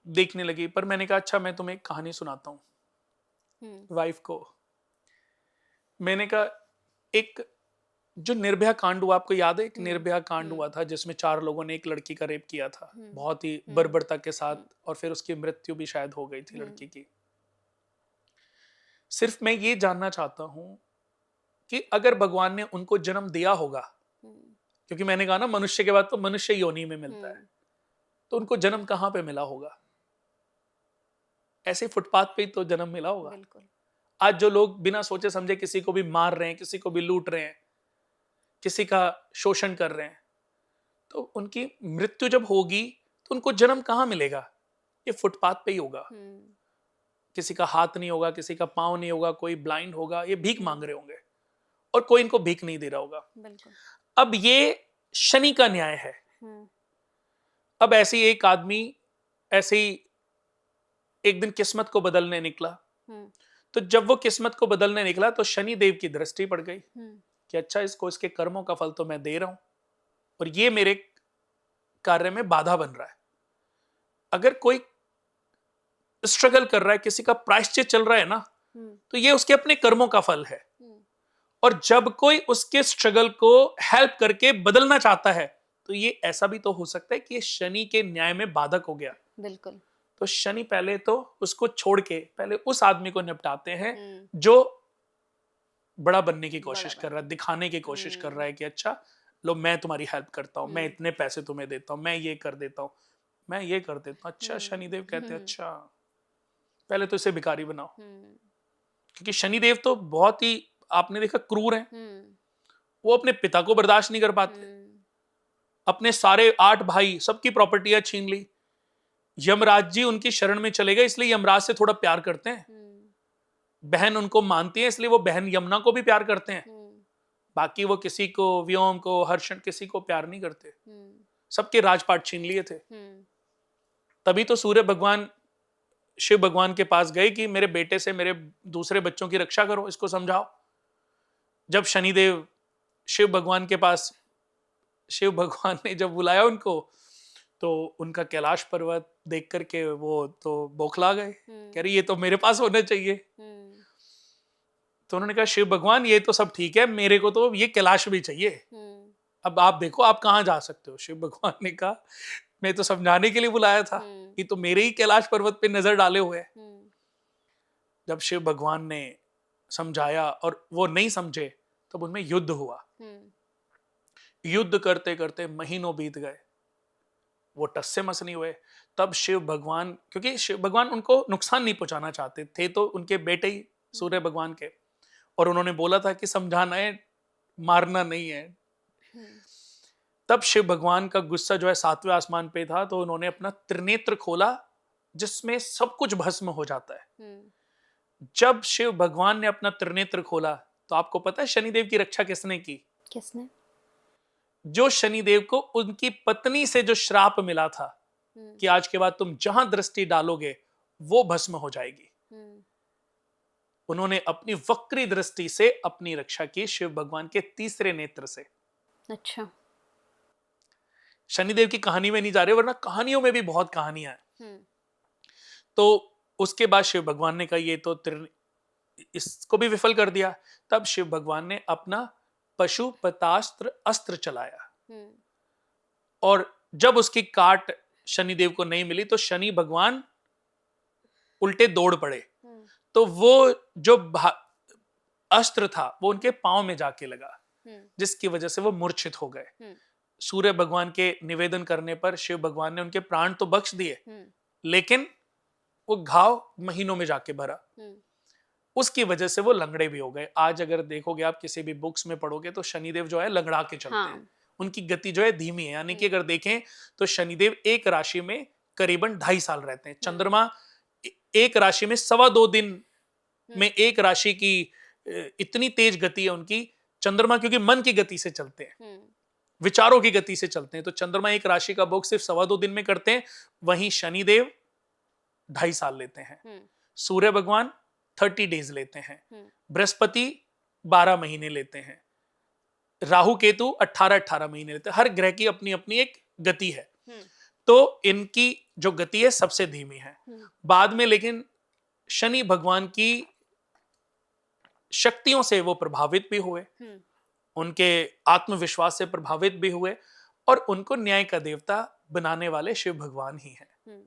देखने लगी, पर मैंने कहा अच्छा मैं तुम्हें एक कहानी सुनाता हूँ वाइफ को। मैंने कहा एक जो निर्भया कांड हुआ, आपको याद है? एक निर्भया कांड हुआ था जिसमें 4 लोगों ने एक लड़की का रेप किया था, बहुत ही बर्बरता के साथ, और फिर उसकी मृत्यु भी शायद हो गई थी लड़की की। सिर्फ मैं ये जानना चाहता हूं कि अगर भगवान ने उनको जन्म दिया होगा, क्योंकि मैंने कहा ना मनुष्य के बाद तो मनुष्य योनि में मिलता है, तो उनको जन्म कहां पे मिला होगा? ऐसे फुटपाथ पे ही तो जन्म मिला होगा। बिल्कुल। आज जो लोग बिना सोचे समझे किसी को भी मार रहे हैं, किसी को भी लूट रहे हैं, किसी का शोषण कर रहे हैं, तो उनकी मृत्यु जब होगी तो उनको जन्म कहां मिलेगा? ये फुटपाथ पे ही होगा। किसी का हाथ नहीं होगा, किसी का पांव नहीं होगा, कोई ब्लाइंड होगा, ये भीख मांग रहे होंगे और कोई इनको भीख नहीं दे रहा होगा। बिल्कुल। अब ये शनि का न्याय है। अब ऐसे ही एक आदमी ऐसे ही एक दिन किस्मत को बदलने निकला, तो जब वो किस्मत को बदलने निकला तो शनि देव की दृष्टि पड़ गई कि अच्छा इसको इसके कर्मों का फल तो मैं दे रहा हूं और ये मेरे कार्य में बाधा बन रहा है। अगर कोई स्ट्रगल कर रहा है, किसी का प्रायश्चित चल रहा है ना, तो ये उसके अपने कर्मों का फल है। और जब कोई उसके स्ट्रगल को हेल्प करके बदलना चाहता है तो ये ऐसा भी तो हो सकता है कि ये शनि के न्याय में बाधक हो गया। बिल्कुल। तो शनि पहले तो उसको छोड़ के पहले उस आदमी को निपटाते हैं जो बड़ा बनने की कोशिश कर रहा है, दिखाने की कोशिश कर रहा है कि अच्छा लो मैं तुम्हारी हेल्प करता हूँ, मैं इतने पैसे तुम्हें देता हूँ, मैं ये कर देता हूँ, मैं ये कर देता हूँ। अच्छा शनिदेव कहते हैं अच्छा पहले तो इसे भिखारी बनाओ, क्योंकि शनिदेव तो बहुत ही, आपने देखा, क्रूर है। वो अपने पिता को बर्दाश्त नहीं कर पाते, अपने सारे 8 भाई सबकी प्रॉपर्टियां छीन ली, यमराज जी उनकी शरण में चले गए, इसलिए यमराज से थोड़ा प्यार करते हैं। बहन उनको मानती है इसलिए वो बहन यमुना को भी प्यार करते हैं। बाकी वो किसी को, व्योम को, हर्षण, किसी को प्यार नहीं करते। सबके राजपाट छीन लिए थे। तभी तो सूर्य भगवान शिव भगवान के पास गए कि मेरे बेटे से मेरे दूसरे बच्चों की रक्षा करो, इसको समझाओ। जब शनिदेव शिव भगवान के पास, शिव भगवान ने जब बुलाया उनको, तो उनका कैलाश पर्वत देख करके वो तो बौखला गए, कह रही ये तो मेरे पास होना चाहिए। तो उन्होंने कहा शिव भगवान ये तो सब ठीक है, मेरे को तो ये कैलाश भी चाहिए, अब आप देखो आप कहाँ जा सकते हो। शिव भगवान ने कहा मैं तो समझाने के लिए बुलाया था, ये तो मेरे ही कैलाश पर्वत पे नजर डाले हुए है। जब शिव भगवान ने समझाया और वो नहीं समझे तब उनमें युद्ध हुआ। युद्ध करते करते महीनों बीत गए, वो टस से मस नहीं हुए। तब शिव भगवान, क्योंकि शिव भगवान उनको नुकसान नहीं पहुंचाना चाहते थे, तो उनके बेटे ही सूर्य भगवान के, और उन्होंने बोला था कि समझाना है, मारना नहीं है। तब शिव भगवान का गुस्सा जो है 7वें आसमान पे था, तो उन्होंने अपना त्रिनेत्र खोला जिसमें सब कुछ भस्म हो जाता है। जब शिव भगवान ने अपना त्रिनेत्र खोला तो आपको पता है शनिदेव की रक्षा किसने की? किसने? जो शनिदेव को उनकी पत्नी से जो श्राप मिला था कि आज के बाद तुम जहां दृष्टि डालोगे वो भस्म हो जाएगी, उन्होंने अपनी वक्री दृष्टि से अपनी रक्षा की शिव भगवान के तीसरे नेत्र से। अच्छा। शनिदेव की कहानी में नहीं जा रहे, वरना कहानियों में भी बहुत कहानियां हैं। तो उसके बाद शिव भगवान ने कहा ये तो इसको भी विफल कर दिया। तब शिव भगवान ने अपना पशुपतास्त्र अस्त्र चलाया और जब उसकी काट शनिदेव को नहीं मिली तो शनि भगवान उल्टे दौड़ पड़े। तो वो जो अस्त्र था वो उनके पांव में जाके लगा, जिसकी वजह से वो मूर्छित हो गए। सूर्य भगवान के निवेदन करने पर शिव भगवान ने उनके प्राण तो बख्श दिए, लेकिन वो घाव महीनों में जाके भरा, उसकी वजह से वो लंगड़े भी हो गए। आज अगर देखोगे आप किसी भी बुक्स में पढ़ोगे तो शनिदेव जो है लंगड़ा के चलते हैं, उनकी गति जो है धीमी है। यानी कि अगर देखें तो शनिदेव एक राशि में करीबन 2.5 साल रहते हैं। चंद्रमा एक राशि में 2.25 दिन में एक राशि की इतनी तेज गति है उनकी। चंद्रमा क्योंकि मन की गति से चलते हैं, विचारों की गति से चलते हैं, तो चंद्रमा एक राशि का भोग सिर्फ 2.25 दिन में करते हैं, वहीं शनिदेव 2.5 साल लेते हैं। सूर्य भगवान 30 डेज लेते हैं, बृहस्पति 12 महीने लेते हैं, राहु केतु 18 महीने लेते हैं। हर ग्रह की अपनी अपनी एक गति है, तो इनकी जो गति है सबसे धीमी है। बाद में लेकिन शनि भगवान की शक्तियों से वो प्रभावित भी हुए, उनके आत्मविश्वास से प्रभावित भी हुए, और उनको न्याय का देवता बनाने वाले शिव भगवान ही हैं,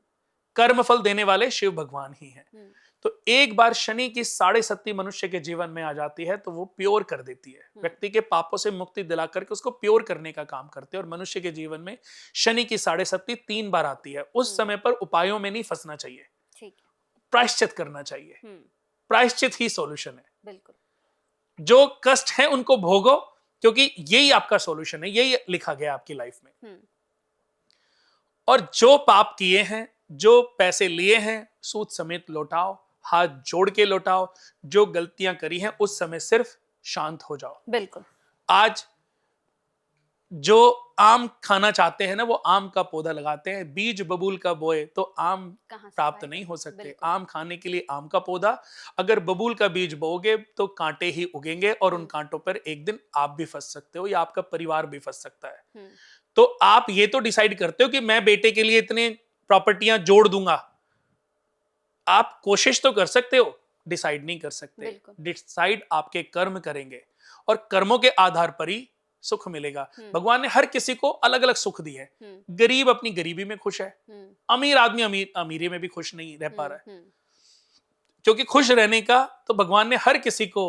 कर्मफल देने वाले शिव भगवान ही हैं। तो एक बार शनि की 7.5 मनुष्य के जीवन में आ जाती है तो वो प्योर कर देती है, व्यक्ति के पापों से मुक्ति दिला करके उसको प्योर करने का काम करते हैं। और मनुष्य के जीवन में शनि की 7.5 3 बार आती है। उस समय पर उपायों में नहीं फंसना चाहिए, प्रायश्चित करना चाहिए। प्रायश्चित ही सॉल्यूशन है। बिल्कुल। जो कष्ट है उनको भोगो, क्योंकि यही आपका सॉल्यूशन है, यही लिखा गया आपकी लाइफ में। और जो पाप किए हैं, जो पैसे लिए हैं, सूद समेत लौटाओ, हाथ जोड़ के लौटाओ। जो गलतियां करी हैं उस समय सिर्फ शांत हो जाओ। बिल्कुल। आज जो आम खाना चाहते हैं ना, वो आम का पौधा लगाते हैं, बीज बबूल का बोए तो आम प्राप्त नहीं हो सकते। आम खाने के लिए आम का पौधा, अगर बबूल का बीज बोओगे तो कांटे ही उगेंगे, और उन कांटों पर एक दिन आप भी फंस सकते हो या आपका परिवार भी फंस सकता है। तो आप ये तो डिसाइड करते हो कि मैं बेटे के लिए इतने प्रॉपर्टियां जोड़ दूंगा, आप कोशिश तो कर सकते हो, डिसाइड नहीं कर सकते। डिसाइड आपके कर्म करेंगे, और कर्मों के आधार पर ही सुख मिलेगा। भगवान ने हर किसी को अलग अलग सुख दिए हैं। गरीब अपनी गरीबी में खुश है, अमीर आदमी अमीरी में भी खुश नहीं रह पा रहा है, क्योंकि खुश रहने का तो भगवान ने हर किसी को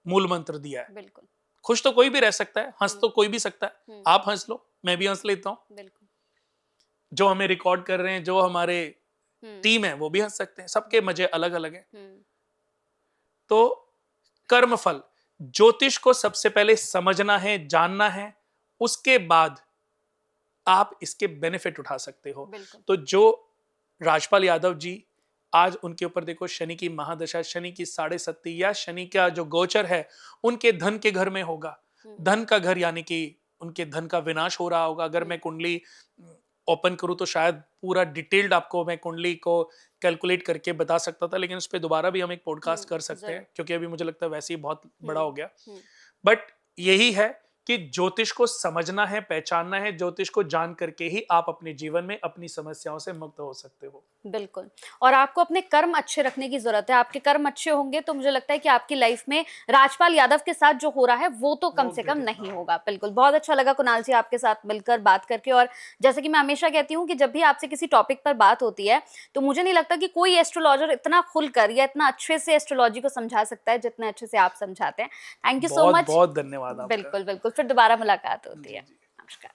मूल मंत्र दिया है। बिल्कुल। खुश तो कोई भी रह सकता है, हंस तो कोई भी सकता है। आप हंस लो, मैं भी हंस लेता हूं। जो हमें रिकॉर्ड कर रहे हैं, जो हमारे टीम है, वो भी हंस सकते हैं। सबके मजे अलग अलग हैं। तो कर्मफल, ज्योतिष को सबसे पहले समझना है, जानना है, उसके बाद आप इसके बेनिफिट उठा सकते हो। तो जो राजपाल यादव जी, आज उनके ऊपर देखो शनि की महादशा, शनि की 7.5 या शनि का जो गोचर है उनके धन के घर में होगा। धन का घर यानी कि उनके धन का विनाश हो रहा होगा। अगर मैं कुंडली ओपन करूं तो शायद पूरा डिटेल्ड आपको मैं कुंडली को कैलकुलेट करके बता सकता था, लेकिन उस पर दोबारा भी हम एक पॉडकास्ट कर सकते हैं, क्योंकि अभी मुझे लगता है वैसे ही बहुत बड़ा हो गया। बट यही है कि ज्योतिष को समझना है, पहचानना है। ज्योतिष को जान करके ही आप अपने जीवन में अपनी समस्याओं से मुक्त हो सकते हो। बिल्कुल। और आपको अपने कर्म अच्छे रखने की जरूरत है। आपके कर्म अच्छे होंगे तो मुझे लगता है कि आपकी लाइफ में राजपाल यादव के साथ जो हो रहा है वो तो कम से कम नहीं होगा। बिल्कुल। बहुत अच्छा लगा कुणाल जी आपके साथ मिलकर बात करके। और जैसे कि मैं हमेशा कहती हूँ कि जब भी आपसे किसी टॉपिक पर बात होती है तो मुझे नहीं लगता कि कोई एस्ट्रोलॉजर इतना खुलकर या इतना अच्छे से एस्ट्रोलॉजी को समझा सकता है जितने अच्छे से आप समझाते हैं। Thank you so much. बहुत धन्यवाद। बिल्कुल बिल्कुल, फिर दोबारा मुलाकात होती है।